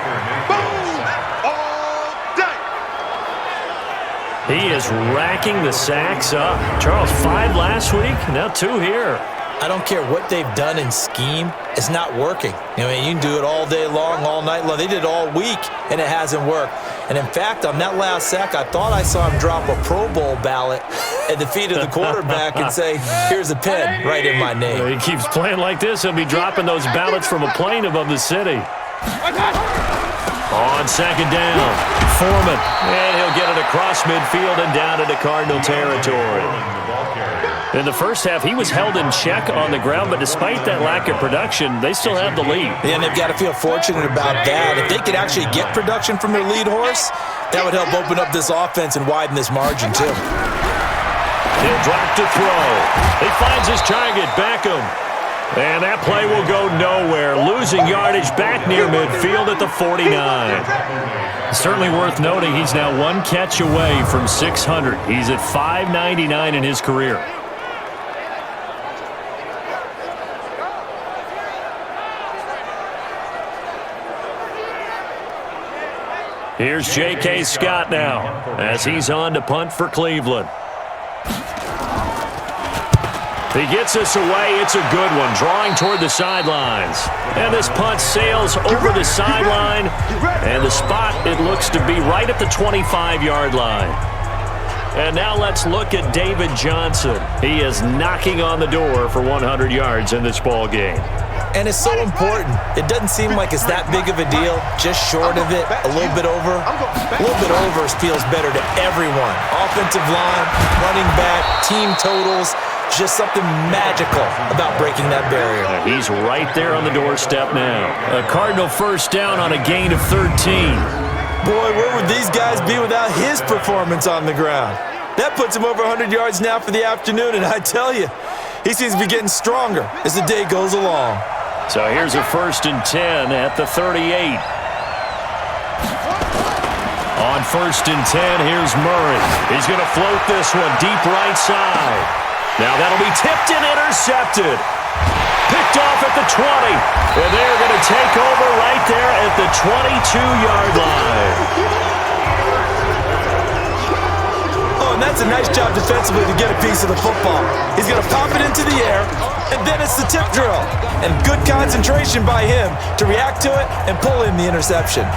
He is racking the sacks up. Charles, 5 last week, now 2 here. I don't care what they've done in scheme. It's not working. I mean, you can do it all day long, all night long. They did it all week, and it hasn't worked. And in fact, on that last sack, I thought I saw him drop a Pro Bowl ballot at the feet of the quarterback and say, here's a pen right in my name. He keeps playing like this. He'll be dropping those ballots from a plane above the city. On 2nd down, Foreman. And he'll get it across midfield and down into Cardinal territory. In the first half, he was held in check on the ground, but despite that lack of production, they still have the lead. And they've got to feel fortunate about that. If they could actually get production from their lead horse, that would help open up this offense and widen this margin, too. He'll drop to throw. He finds his target, Beckham. And that play will go nowhere. Losing yardage back near midfield at the 49. Certainly worth noting he's now 1 catch away from 600. He's at 599 in his career. Here's J.K. Scott now as he's on to punt for Cleveland. He gets us away. It's a good one, drawing toward the sidelines. And this punt sails over the sideline. And the spot, it looks to be right at the 25-yard line. And now let's look at David Johnson. He is knocking on the door for 100 yards in this ball game. And it's so important. It doesn't seem like it's that big of a deal. Just short of it, a little bit over. A little bit over feels better to everyone. Offensive line, running back, team totals. Just something magical about breaking that barrier. He's right there on the doorstep now. A Cardinal first down on a gain of 13. Boy, where would these guys be without his performance on the ground? That puts him over 100 yards now for the afternoon, and I tell you, he seems to be getting stronger as the day goes along. So here's a 1st and 10 at the 38. On 1st and 10, here's Murray. He's going to float this one deep right side. Now that'll be tipped and intercepted. Picked off at the 20. And they're going to take over right there at the 22-yard line. Oh, and that's a nice job defensively to get a piece of the football. He's going to pop it into the air, and then it's the tip drill. And good concentration by him to react to it and pull in the interception.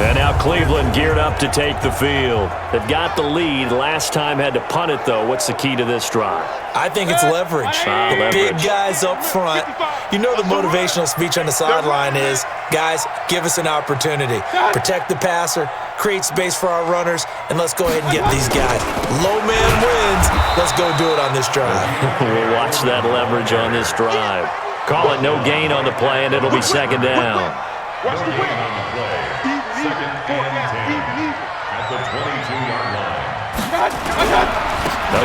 And now Cleveland geared up to take the field. They've got the lead. Last time had to punt it, though. What's the key to this drive? I think it's leverage. The big guys up front. You know the motivational speech on the sideline is, guys, give us an opportunity. Protect the passer, create space for our runners, and let's go ahead and get these guys. Low man wins. Let's go do it on this drive. We'll watch that leverage on this drive. Call it no gain on the play, and it'll be second down. Watch the win. Second and 10 at the 22-yard line.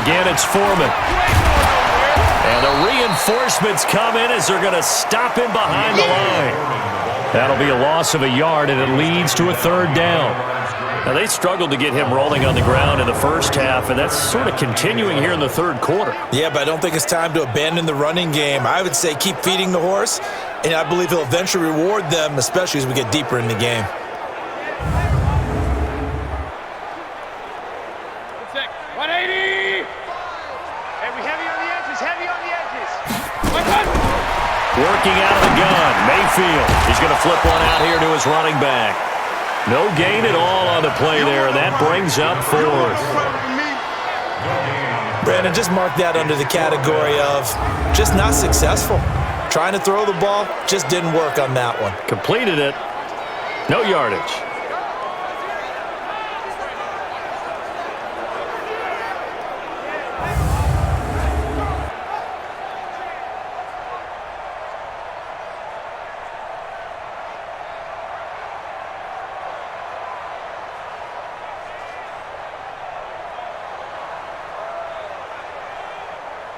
Again, it's Foreman. And the reinforcements come in as they're going to stop him behind the line. That'll be a loss of a yard, and it leads to a third down. Now, they struggled to get him rolling on the ground in the first half, and that's sort of continuing here in the third quarter. Yeah, but I don't think it's time to abandon the running game. I would say keep feeding the horse, and I believe he'll eventually reward them, especially as we get deeper in the game. Working out of the gun, Mayfield. He's going to flip one out here to his running back. No gain at all on the play there, and that brings up fourth. Brandon, just mark that under the category of just not successful. Trying to throw the ball, just didn't work on that one. Completed it. No yardage.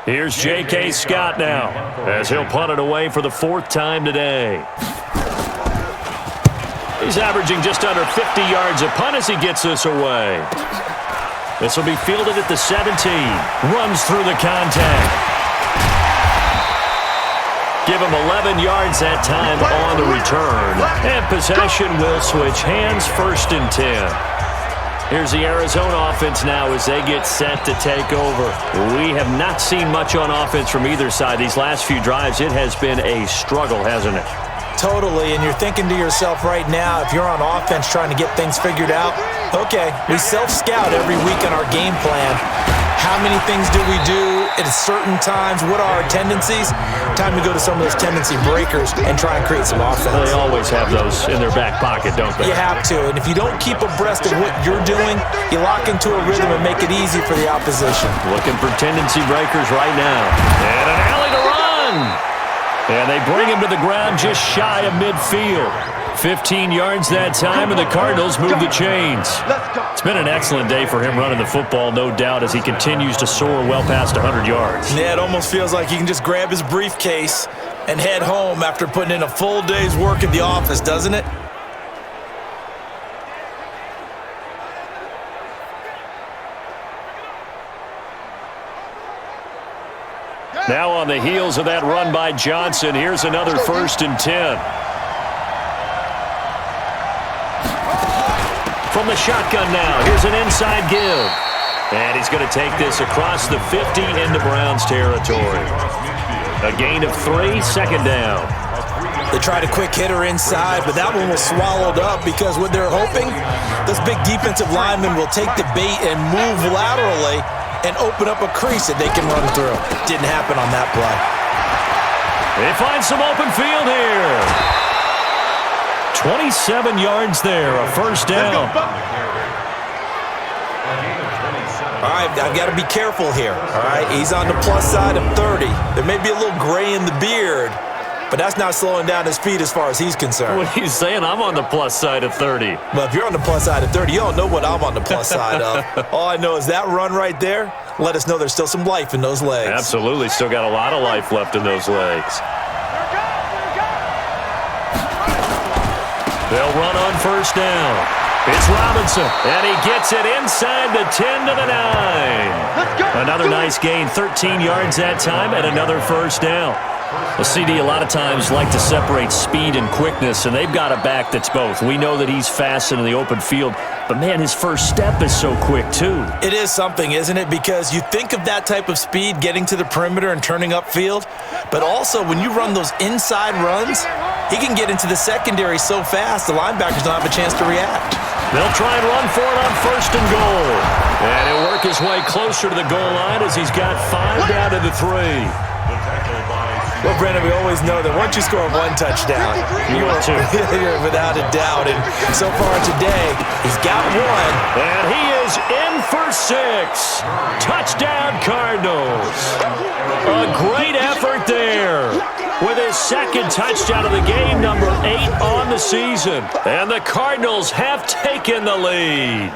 Here's J.K. Scott now, as he'll punt it away for the fourth time today. He's averaging just under 50 yards a punt as he gets this away. This will be fielded at the 17. Runs through the contact. Give him 11 yards that time on the return. And possession will switch hands, 1st and 10. Here's the Arizona offense now as they get set to take over. We have not seen much on offense from either side. These last few drives, it has been a struggle, hasn't it? Totally, and you're thinking to yourself right now, if you're on offense trying to get things figured out, okay, we self-scout every week on our game plan. How many things do we do at certain times? What are our tendencies? Time to go to some of those tendency breakers and try and create some offense. They always have those in their back pocket, don't they? You have to, and if you don't keep abreast of what you're doing, you lock into a rhythm and make it easy for the opposition. Looking for tendency breakers right now. And an alley to run! And they bring him to the ground just shy of midfield. 15 yards that time, and the Cardinals move the chains. It's been an excellent day for him running the football, no doubt, as he continues to soar well past 100 yards. Yeah, it almost feels like he can just grab his briefcase and head home after putting in a full day's work at the office, doesn't it? Now on the heels of that run by Johnson, here's another 1st and 10. From the shotgun now, here's an inside give. And he's going to take this across the 50 into Browns territory. A gain of 3, 2nd down. They tried a quick hitter inside, but that one was swallowed up because what they're hoping, those big defensive linemen will take the bait and move laterally and open up a crease that they can run through. Didn't happen on that play. They find some open field here. 27 yards there, a 1st down. All right, I've got to be careful here. All right, he's on the plus side of 30. There may be a little gray in the beard, but that's not slowing down his speed as far as he's concerned. What he's saying, I'm on the plus side of 30. Well, if you're on the plus side of 30, you don't know what I'm on the plus side of. All I know is that run right there let us know there's still some life in those legs. Absolutely. Still got a lot of life left in those legs. They'll run on first down. It's Robinson, and he gets it inside the 10 to the 9. Another nice gain, 13 yards that time, and another first down. The CD a lot of times like to separate speed and quickness, and they've got a back that's both. We know that he's fast in the open field, but, man, his first step is so quick, too. It is something, isn't it? Because you think of that type of speed getting to the perimeter and turning upfield, but also when you run those inside runs, he can get into the secondary so fast the linebackers don't have a chance to react. They'll try and run for it on first and goal. And he'll work his way closer to the goal line as he's got 5 down to the 3. Well, Brandon, we always know that once you score one touchdown, you're without a doubt. And so far today, he's got one. And he is in for 6. Touchdown, Cardinals. A great effort there with his second touchdown of the game, number 8 on the season. And the Cardinals have taken the lead.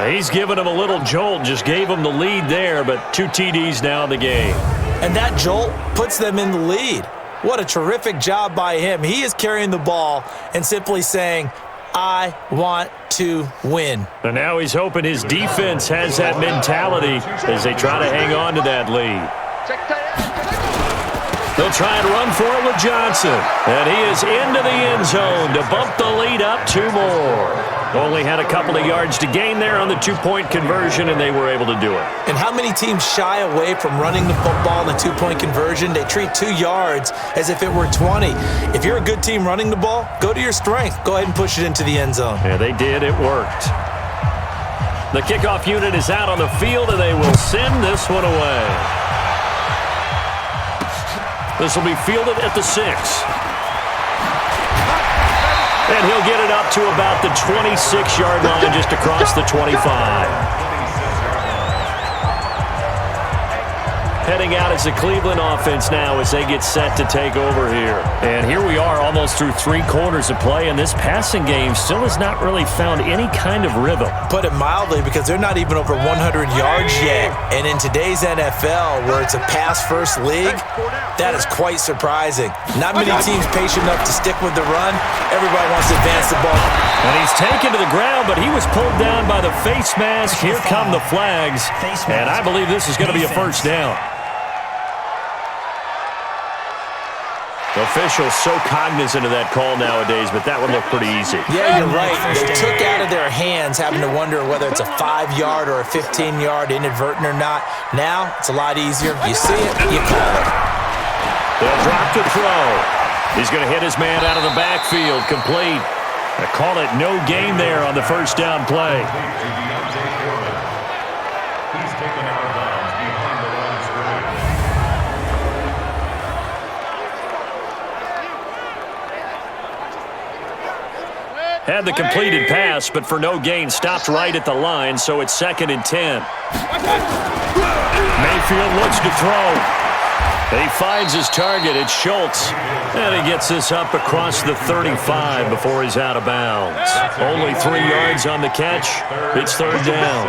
He's given him a little jolt, just gave him the lead there, but 2 TDs now in the game. And that jolt puts them in the lead. What a terrific job by him. He is carrying the ball and simply saying, I want to win. And now he's hoping his defense has that mentality as they try to hang on to that lead. They'll try and run for it with Johnson. And he is into the end zone to bump the lead up 2 more. Only had a couple of yards to gain there on the 2-point conversion, and they were able to do it. And how many teams shy away from running the football in the 2-point conversion? They treat 2 yards as if it were 20. If you're a good team running the ball, go to your strength. Go ahead and push it into the end zone. Yeah, they did. It worked. The kickoff unit is out on the field, and they will send this one away. This will be fielded at the 6. And he'll get it up to about the 26-yard line, just across the 25. Heading out as the Cleveland offense now as they get set to take over here. And here we are almost through 3 quarters of play, and this passing game still has not really found any kind of rhythm. Put it mildly, because they're not even over 100 yards yet. And in today's NFL, where it's a pass-first league, that is quite surprising. Not many teams patient enough to stick with the run. Everybody wants to advance the ball. And he's taken to the ground, but he was pulled down by the face mask. Here come the flags, and I believe this is going to be a first down. The officials so cognizant of that call nowadays, but that would look pretty easy. Yeah, you're right. They took out of their hands having to wonder whether it's a 5-yard or a 15-yard inadvertent or not. Now, it's a lot easier. You see it, you call it. They'll drop to throw. He's going to hit his man out of the backfield, complete. I call it no gain there on the first down play. Had the completed pass, but for no gain, stopped right at the line, so it's 2nd and 10. Mayfield looks to throw. He finds his target. It's Schultz. And he gets this up across the 35 before he's out of bounds. Only 3 yards on the catch. It's 3rd down.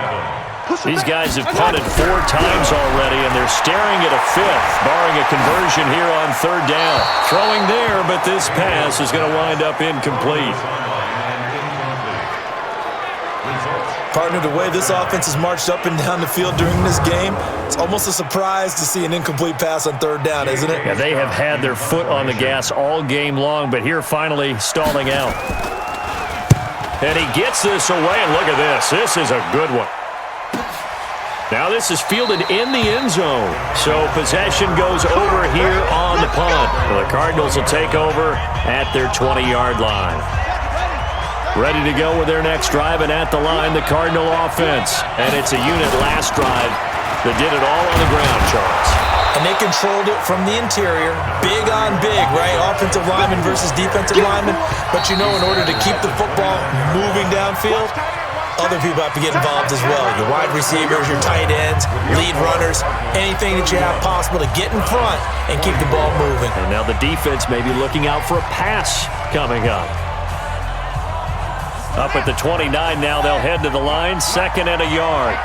These guys have punted 4 times already, and they're staring at a 5th, barring a conversion here on 3rd down. Throwing there, but this pass is going to wind up incomplete. Partner, the way this offense has marched up and down the field during this game, it's almost a surprise to see an incomplete pass on 3rd down, isn't it? Yeah, they have had their foot on the gas all game long, but here finally stalling out. And he gets this away, and look at this. This is a good one. Now this is fielded in the end zone, so possession goes over here on the punt. The Cardinals will take over at their 20-yard line. Ready to go with their next drive, and at the line, the Cardinal offense. And it's a unit last drive that did it all on the ground, Charles. And they controlled it from the interior. Big on big, right? Offensive lineman versus defensive lineman. But you know, in order to keep the football moving downfield, Other people have to get involved as well. Your wide receivers, your tight ends, lead runners, anything that you have possible to get in front and keep the ball moving. And now the defense may be looking out for a pass coming up. Up at the 29 now, they'll head to the line, 2nd and a yard.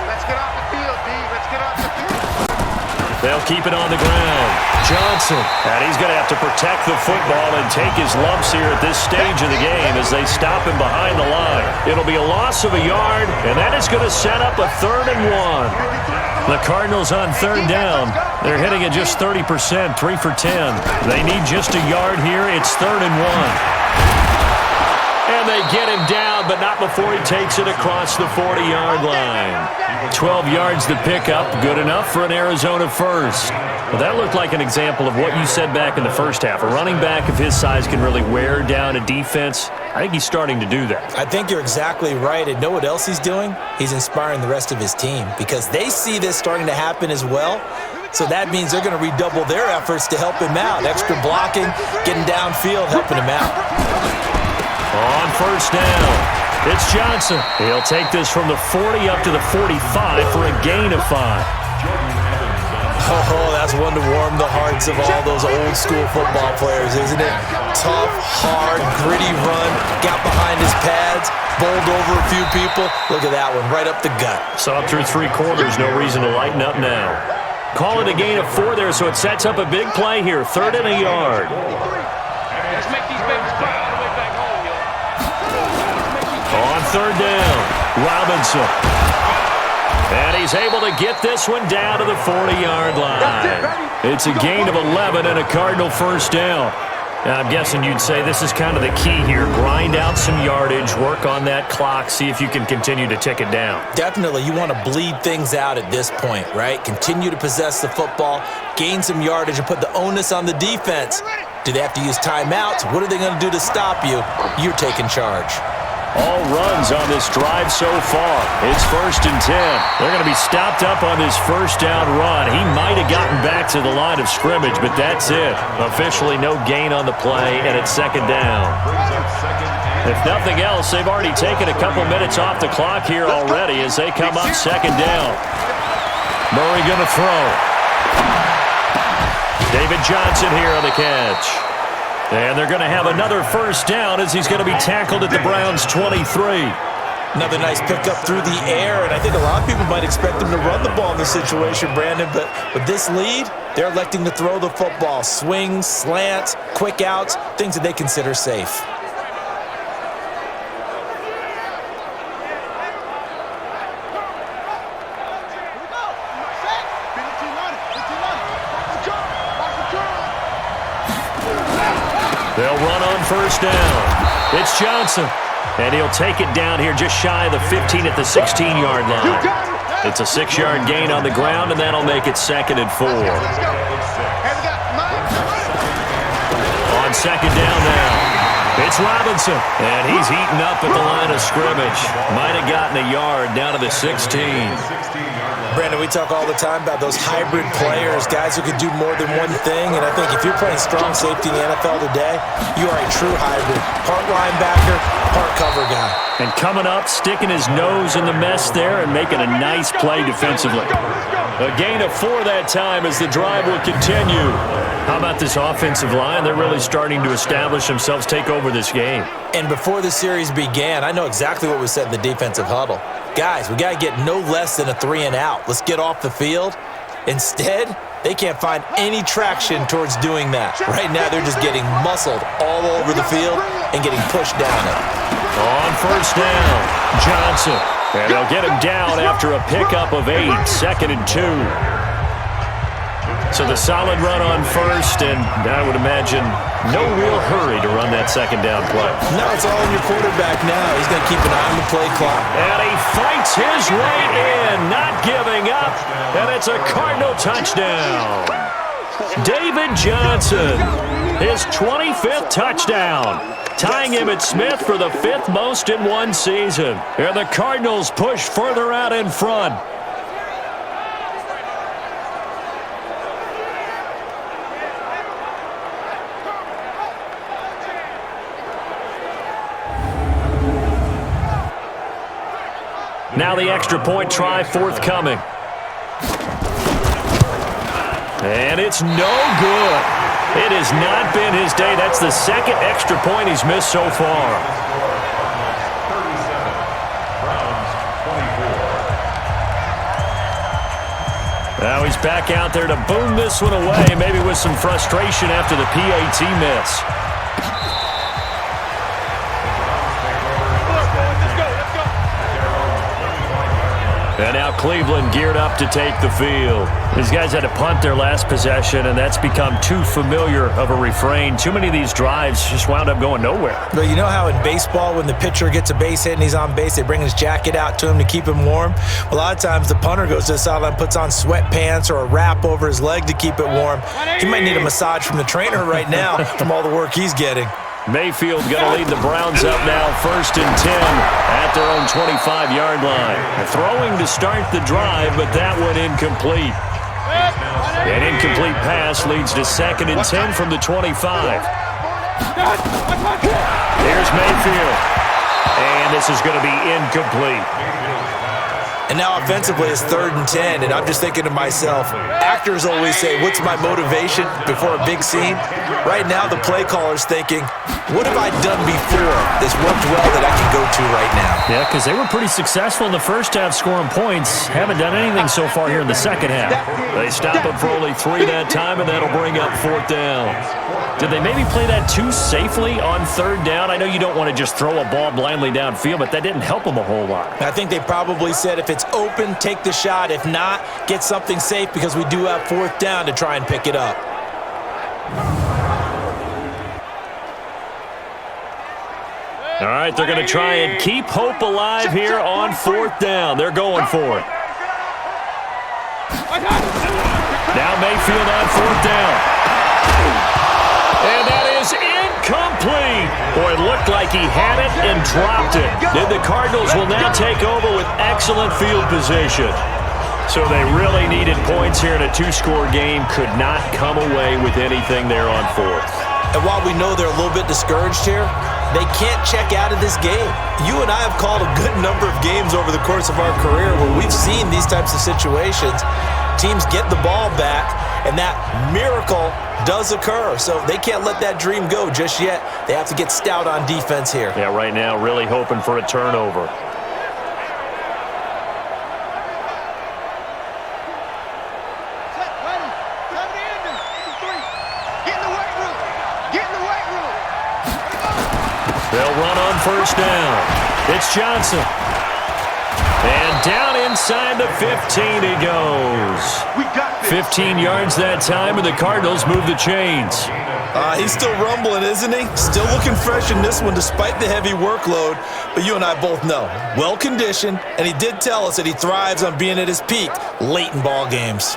Let's get off the field, D. Let's get off the field. They'll keep it on the ground. Johnson. And he's going to have to protect the football and take his lumps here at this stage of the game as they stop him behind the line. It'll be a loss of a yard, and that is going to set up a 3rd and 1. The Cardinals on 3rd down. They're hitting at just 30%, 3 for 10. They need just a yard here. It's 3rd and 1. And they get him down, but not before he takes it across the 40-yard line. 12 yards to pick up, good enough for an Arizona first. Well, that looked like an example of what you said back in the first half. A running back of his size can really wear down a defense. I think he's starting to do that. I think you're exactly right. And know what else he's doing? He's inspiring the rest of his team because they see this starting to happen as well. So that means they're going to redouble their efforts to help him out. Extra blocking, getting downfield, helping him out. On 1st down, it's Johnson. He'll take this from the 40 up to the 45 for a gain of 5. Oh, that's one to warm the hearts of all those old school football players, isn't it? Tough, hard, gritty run, got behind his pads, bowled over a few people. Look at that one, right up the gut. Saw it through 3 quarters, no reason to lighten up now. Call it a gain of 4 there, so it sets up a big play here, 3rd and a yard. Let's make these babies cry all the way back home, yo. On 3rd down, Robinson. And he's able to get this one down to the 40-yard line. It's a gain of 11 and a Cardinal 1st down. Now, I'm guessing you'd say this is kind of the key here. Grind out some yardage, work on that clock, see if you can continue to tick it down. Definitely, you want to bleed things out at this point, right? Continue to possess the football, gain some yardage, and put the onus on the defense. Do they have to use timeouts? What are they going to do to stop you? You're taking charge. All runs on this drive so far. It's 1st and 10. They're going to be stopped up on this 1st down run. He might have gotten back to the line of scrimmage, but that's it. Officially no gain on the play, and it's 2nd down. If nothing else, they've already taken a couple minutes off the clock here already as they come up 2nd down. Murray going to throw. David Johnson here on the catch. And they're going to have another 1st down as he's going to be tackled at the Browns' 23. Another nice pickup through the air, and I think a lot of people might expect them to run the ball in this situation, Brandon, but with this lead, they're electing to throw the football. Swings, slants, quick outs, things that they consider safe. They'll run on 1st down. It's Johnson. And he'll take it down here just shy of the 15 at the 16-yard line. It's a 6-yard gain on the ground, and that'll make it 2nd and 4. On 2nd down now, it's Robinson. And he's heating up at the line of scrimmage. Might have gotten a yard down to the 16. Brandon, we talk all the time about those hybrid players, guys who can do more than one thing, and I think if you're playing strong safety in the NFL today, you are a true hybrid. Part linebacker, part cover guy. And coming up, sticking his nose in the mess there and making a nice play defensively. A gain of 4 that time as the drive will continue. How about this offensive line? They're really starting to establish themselves, take over this game. And before the series began, I know exactly what was said in the defensive huddle. Guys, we got to get no less than a 3 and out. Let's get off the field. Instead, they can't find any traction towards doing that. Right now, they're just getting muscled all over the field and getting pushed down it. On 1st down, Johnson. And they'll get him down after a pickup of 8, 2nd and 2. So the solid run on 1st, and I would imagine no real hurry to run that 2nd down play. No, it's all on your quarterback now. He's going to keep an eye on the play clock. And he fights his way in, not giving up, and it's a Cardinal touchdown. David Johnson, his 25th touchdown, tying him at Smith for the 5th most in one season. And the Cardinals push further out in front. Now the extra point try forthcoming. And it's no good. It has not been his day. That's the second extra point he's missed so far. Now he's back out there to boom this one away, maybe with some frustration after the PAT miss. And now Cleveland geared up to take the field. These guys had to punt their last possession, and that's become too familiar of a refrain. Too many of these drives just wound up going nowhere. But you know how in baseball, when the pitcher gets a base hit and he's on base, they bring his jacket out to him to keep him warm? Well, a lot of times the punter goes to the sideline, puts on sweatpants or a wrap over his leg to keep it warm. He might need a massage from the trainer right now from all the work he's getting. Mayfield going to lead the Browns up now, 1st and 10 at their own 25-yard line. Throwing to start the drive, but that one incomplete. An incomplete pass leads to 2nd and 10 from the 25. Here's Mayfield. And this is going to be incomplete. And now offensively it's 3rd and 10, and I'm just thinking to myself, actors always say, what's my motivation before a big scene? Right now the play caller's thinking, what have I done before that's worked well that I can go to right now? Yeah, because they were pretty successful in the first half scoring points. Haven't done anything so far here in the second half. They stop it for only 3 that time, and that'll bring up 4th down. Did they maybe play that too safely on 3rd down? I know you don't want to just throw a ball blindly downfield, but that didn't help them a whole lot. I think they probably said if it's open, take the shot. If not, get something safe because we do have 4th down to try and pick it up. All right, they're going to try and keep hope alive here on 4th down. They're going for it. Now Mayfield on 4th down. And that is incomplete. Boy, it looked like he had it and dropped it. And the Cardinals will now take over with excellent field position. So they really needed points here in a 2-score game. Could not come away with anything there on 4th. And while we know they're a little bit discouraged here, they can't check out of this game. You and I have called a good number of games over the course of our career where we've seen these types of situations. Teams get the ball back, and that miracle does occur. So they can't let that dream go just yet. They have to get stout on defense here. Yeah, right now really hoping for a turnover. They'll run on 1st down. It's Johnson. And down inside the 15 he goes. 15 yards that time, and the Cardinals move the chains. He's still rumbling, isn't he? Still looking fresh in this one despite the heavy workload. But you and I both know, well-conditioned, and he did tell us that he thrives on being at his peak late in ball games.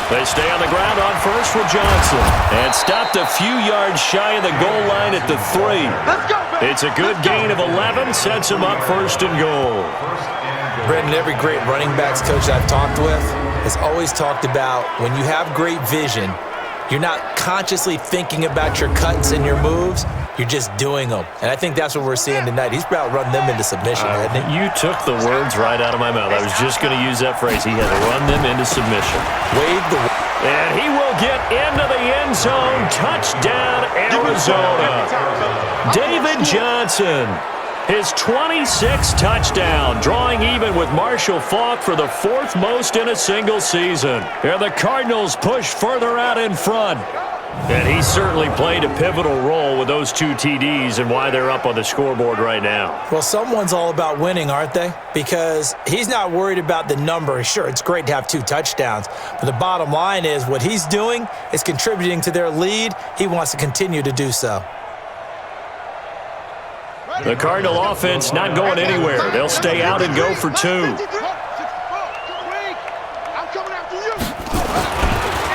They stay on the ground on 1st with Johnson. And stopped a few yards shy of the goal line at the 3. It's a good gain of 11. Sets him up 1st and goal. Brendan, every great running backs coach I've talked with has always talked about when you have great vision, you're not consciously thinking about your cuts and your moves. You're just doing them. And I think that's what we're seeing tonight. He's about run them into submission, hasn't he? You took the words right out of my mouth. I was just going to use that phrase. He had to run them into submission. Wave the... And he will get into the end zone. Touchdown, Arizona. David Johnson, his 26th touchdown, drawing even with Marshall Faulk for the 4th most in a single season. And the Cardinals push further out in front. And he certainly played a pivotal role with those 2 TDs and why they're up on the scoreboard right now. Well, someone's all about winning, aren't they? Because he's not worried about the number. Sure, it's great to have 2 touchdowns. But the bottom line is what he's doing is contributing to their lead. He wants to continue to do so. The Cardinal offense not going anywhere. They'll stay out and go for 2.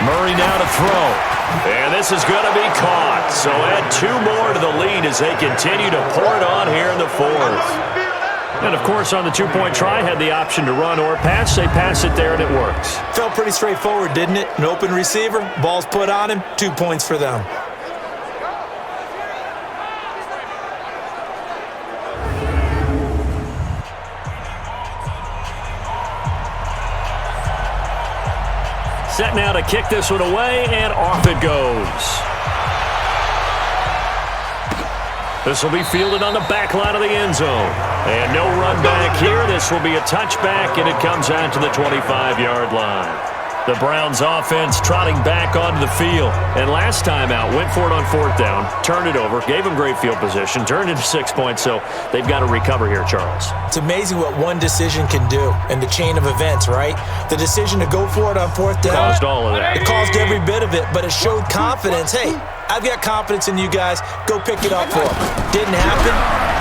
Murray now to throw. And this is going to be caught. So add 2 more to the lead as they continue to pour it on here in the 4th. And, of course, on the two-point try, had the option to run or pass. They pass it there, and it works. Felt pretty straightforward, didn't it? An open receiver, ball's put on him, 2 points for them. Set now to kick this one away, and off it goes. This will be fielded on the back line of the end zone. And no run back here. This will be a touchback, and it comes out to the 25-yard line. The Browns offense trotting back onto the field. And last time out, went for it on fourth down, turned it over, gave them great field position, turned into 6 points, so they've got to recover here, Charles. It's amazing what one decision can do in the chain of events, right? The decision to go for it on fourth down. Caused all of that. It caused every bit of it, but it showed confidence. Hey, I've got confidence in you guys. Go pick it up for them. Didn't happen.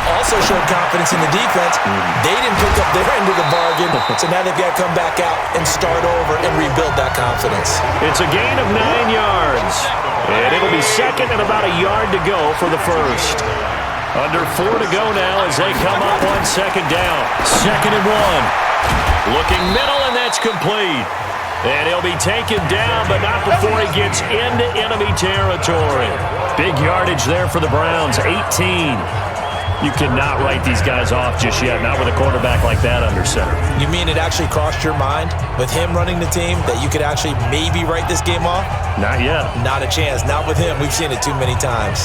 Also showed confidence in the defense. They didn't pick up their end of the bargain, so now they've got to come back out and start over and rebuild that confidence. It's a gain of 9 yards, and it'll be second and about a yard to go for the first. Under 4 to go now as they come up on second down. 2nd and 1. Looking middle, and that's complete. And he'll be taken down, but not before he gets into enemy territory. Big yardage there for the Browns, 18. You cannot write these guys off just yet, not with a quarterback like that under center. You mean it actually crossed your mind with him running the team that you could actually maybe write this game off? Not yet. Not a chance. Not with him. We've seen it too many times.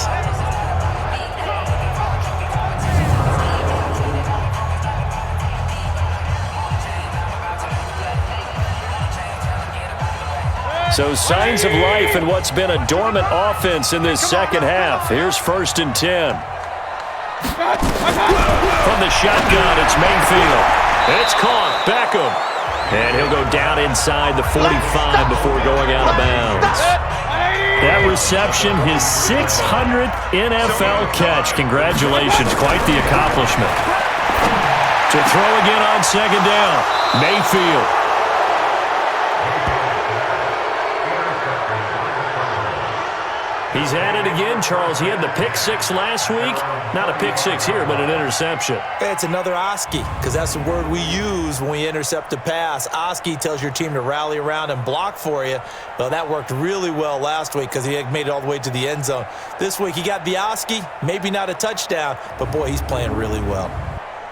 So signs of life in what's been a dormant offense in this second half. Here's 1st and 10. From the shotgun, it's Mayfield. It's caught. Beckham. And he'll go down inside the 45 before going out of bounds. That reception, his 600th NFL catch. Congratulations. Quite the accomplishment. To throw again on second down. Mayfield. He's at it again, Charles. He had the pick 6 last week. Not a pick 6 here, but an interception. It's another OSCE, because that's the word we use when we intercept a pass. OSCE tells your team to rally around and block for you. Well, that worked really well last week because he had made it all the way to the end zone. This week, he got the OSCE, maybe not a touchdown, but, boy, he's playing really well.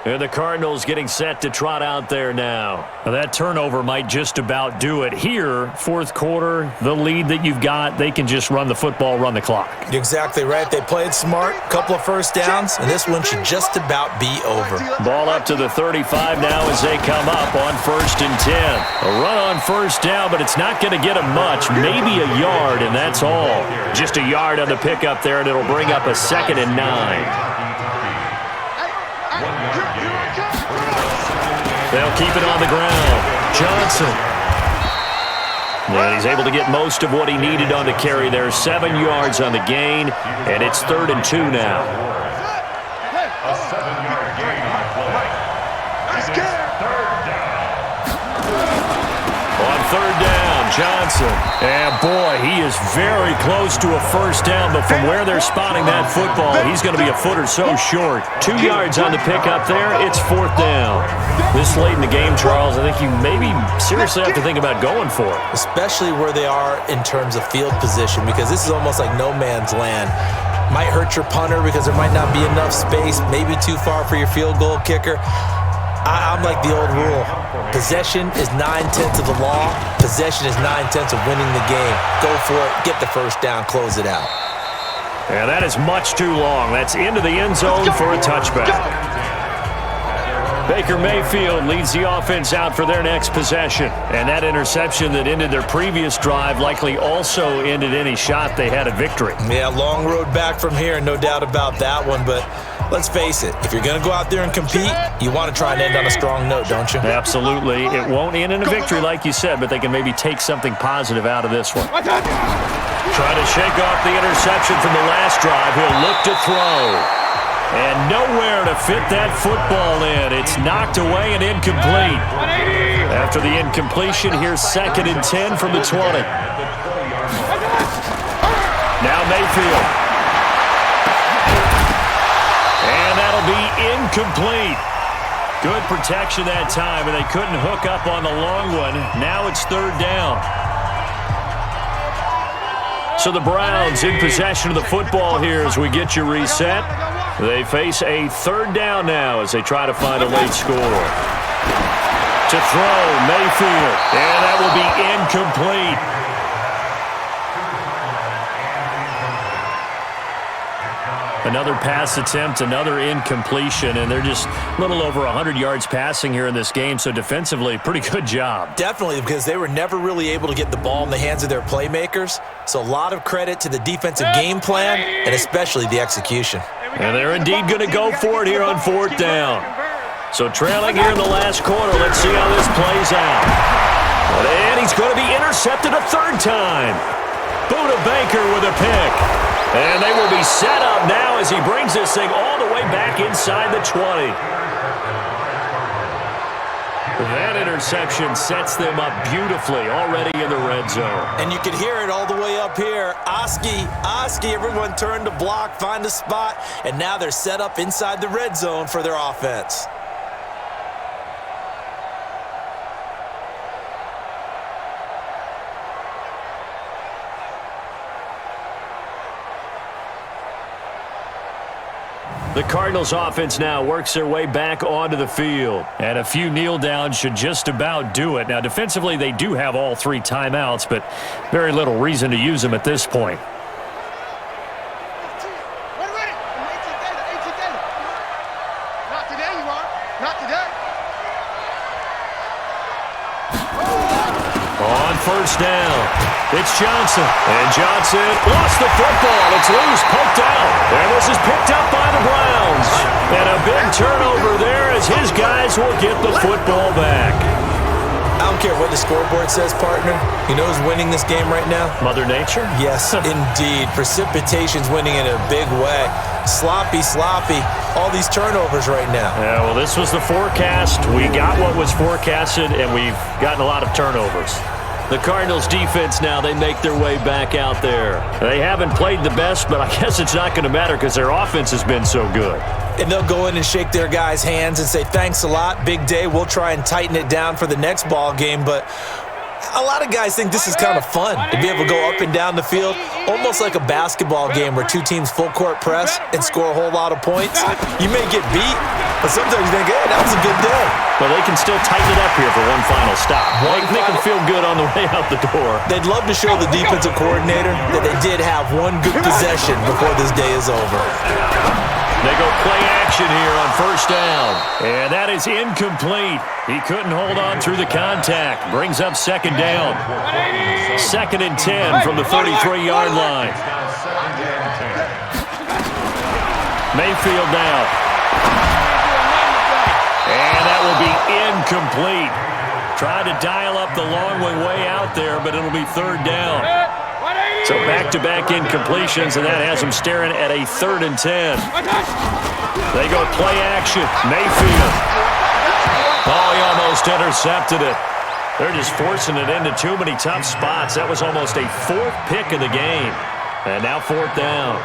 And the Cardinals getting set to trot out there now. Now that turnover might just about do it. Here, fourth quarter, the lead that you've got, they can just run the football, run the clock. Exactly right. They played smart, couple of first downs, and this one should just about be over. Ball up to the 35 now as they come up on 1st and 10. A run on first down, but it's not going to get them much. Maybe a yard, and that's all. Just a yard on the pickup there, and it'll bring up a 2nd and 9. They'll keep it on the ground. Johnson. And he's able to get most of what he needed on the carry there. 7 yards on the gain, and it's 3rd and 2 now. A 7-yard gain on the play. On 3rd down, Johnson. And, boy, he is very close to a first down, but from where they're spotting that football, he's going to be a foot or so short. 2 yards on the pickup there. It's 4th down. This late in the game, Charles, I think you maybe seriously have to think about going for it. Especially where they are in terms of field position, because this is almost like no man's land. Might hurt your punter because there might not be enough space, maybe too far for your field goal kicker. I'm like the old rule. Possession is 9/10 of the law. Possession is 9/10 of winning the game. Go for it. Get the first down. Close it out. And that is much too long. That's into the end zone for a touchback. Baker Mayfield leads the offense out for their next possession. And that interception that ended their previous drive likely also ended any shot they had at victory. Yeah, long road back from here, no doubt about that one. But let's face it, if you're going to go out there and compete, you want to try and end on a strong note, don't you? Absolutely. It won't end in a victory like you said, but they can maybe take something positive out of this one. Trying to shake off the interception from the last drive. He'll look to throw. And nowhere to fit that football in. It's knocked away and incomplete. After the incompletion, here's 2nd and 10 from the 20. Now Mayfield. And that'll be incomplete. Good protection that time, and they couldn't hook up on the long one. Now it's third down. So the Browns in possession of the football here as we get you reset. They face a third down now as they try to find a late score. To throw, Mayfield, and that will be incomplete. Another pass attempt, another incompletion, and they're just a little over 100 yards passing here in this game, so defensively, pretty good job. Definitely, because they were never really able to get the ball in the hands of their playmakers, so a lot of credit to the defensive game plan and especially the execution. And they're indeed going to go for it here on fourth down. So trailing here in the last quarter, let's see how this plays out. And he's going to be intercepted a third time. Buda Baker with a pick. And they will be set up now as he brings this thing all the way back inside the 20. That interception sets them up beautifully already in the red zone. And you can hear it all the way up here. Oski, everyone turned to block, find a spot, and now they're set up inside the red zone for their offense. The Cardinals offense now works their way back onto the field. And a few kneel downs should just about do it. Now, defensively, they do have all three timeouts, but very little reason to use them at this point. Not today, you are. Not today. On first down, it's Johnson. And Johnson lost the football. It's loose, poked out. And this is picked up by the Browns. And a big turnover there as his guys will get the football back. I don't care what the scoreboard says, partner. You know who's winning this game right now? Mother Nature? Yes, indeed. Precipitation's winning in a big way. Sloppy. All these turnovers right now. Yeah, well, this was the forecast. We got what was forecasted, and we've gotten a lot of turnovers. The Cardinals defense now, they make their way back out there. They haven't played the best, but I guess it's not going to matter because their offense has been so good. And they'll go in and shake their guys' hands and say, thanks a lot, big day. We'll try and tighten it down for the next ball game. But a lot of guys think this is kind of fun to be able to go up and down the field, almost like a basketball game where two teams full court press and score a whole lot of points. You may get beat, but sometimes you think, hey, that was a good day. But they can still tighten it up here for one final stop. Make them feel good on the way out the door. They'd love to show the defensive coordinator that they did have one good possession before this day is over. They go play action here on first down. And that is incomplete. He couldn't hold on through the contact. Brings up second down. 2nd and 10 from the 33-yard line. Mayfield now. And that will be incomplete. Tried to dial up the long way out there, but it'll be third down. So back-to-back incompletions, and that has them staring at a 3rd and 10. They go play action. Mayfield. Oh, he almost intercepted it. They're just forcing it into too many tough spots. That was almost a 4th pick of the game. And now 4th down.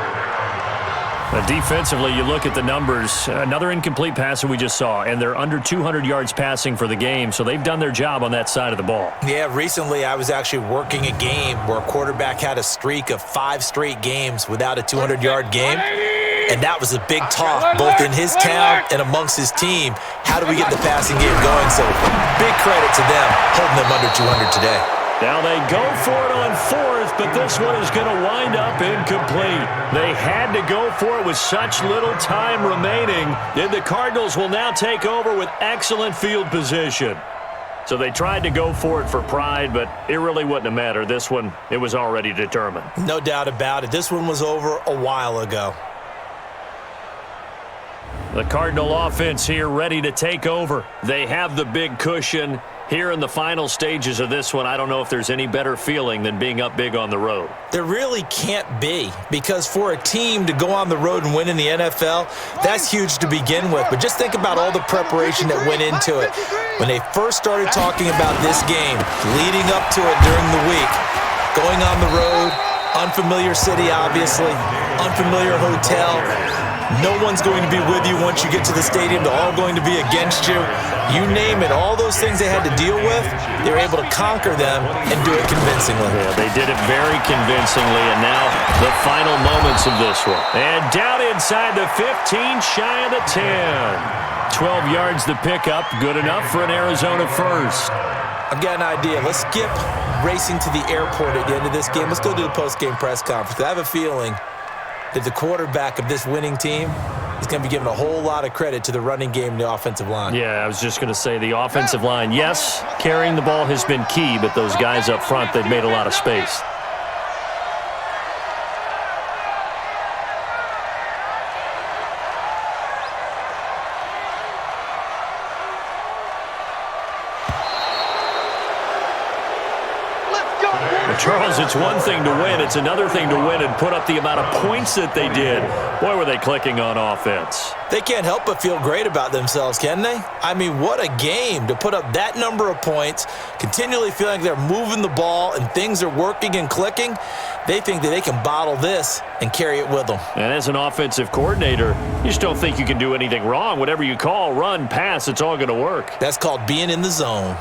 Defensively, you look at the numbers. Another incomplete pass that we just saw, and they're under 200 yards passing for the game, so they've done their job on that side of the ball. Yeah, recently I was actually working a game where a quarterback had a streak of 5 straight games without a 200-yard game, and that was a big talk both in his town and amongst his team. How do we get the passing game going? So big credit to them holding them under 200 today. Now they go for it on 4th, but this one is going to wind up incomplete. They had to go for it with such little time remaining. And the Cardinals will now take over with excellent field position. So they tried to go for it for pride, but it really wouldn't have mattered. This one, it was already determined. No doubt about it. This one was over a while ago. The Cardinal offense here ready to take over. They have the big cushion. Here in the final stages of this one, I don't know if there's any better feeling than being up big on the road. There really can't be, because for a team to go on the road and win in the NFL, that's huge to begin with. But just think about all the preparation that went into it. When they first started talking about this game, leading up to it during the week, going on the road, unfamiliar city, obviously, unfamiliar hotel. No one's going to be with you once you get to the stadium. They're all going to be against you. You name it, all those things they had to deal with, they were able to conquer them and do it convincingly. Yeah, they did it very convincingly, and now the final moments of this one. And down inside the 15, shy of the 10. 12 yards to pick up, good enough for an Arizona first. I've got an idea. Let's skip racing to the airport at the end of this game. Let's go to the post-game press conference. I have a feeling that the quarterback of this winning team is going to be giving a whole lot of credit to the running game and the offensive line. Yeah, I was just going to say the offensive line, yes, carrying the ball has been key, but those guys up front, they've made a lot of space. Charles, it's one thing to win. It's another thing to win and put up the amount of points that they did. Boy, were they clicking on offense. They can't help but feel great about themselves, can they? I mean, what a game to put up that number of points, continually feeling like they're moving the ball and things are working and clicking. They think that they can bottle this and carry it with them. And as an offensive coordinator, you just don't think you can do anything wrong. Whatever you call, run, pass, it's all going to work. That's called being in the zone.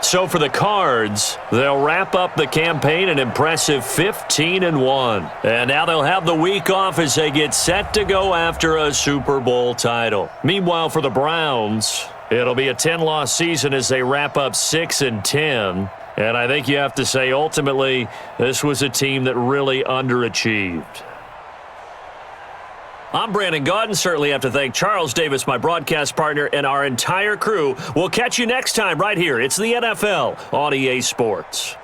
So for the Cards, they'll wrap up the campaign an impressive 15-1. And now they'll have the week off as they get set to go after a Super Bowl title. Meanwhile, for the Browns, it'll be a 10-loss season as they wrap up 6-10. And I think you have to say, ultimately, this was a team that really underachieved. I'm Brandon Gaudin. Certainly have to thank Charles Davis, my broadcast partner, and our entire crew. We'll catch you next time right here. It's the NFL on EA Sports.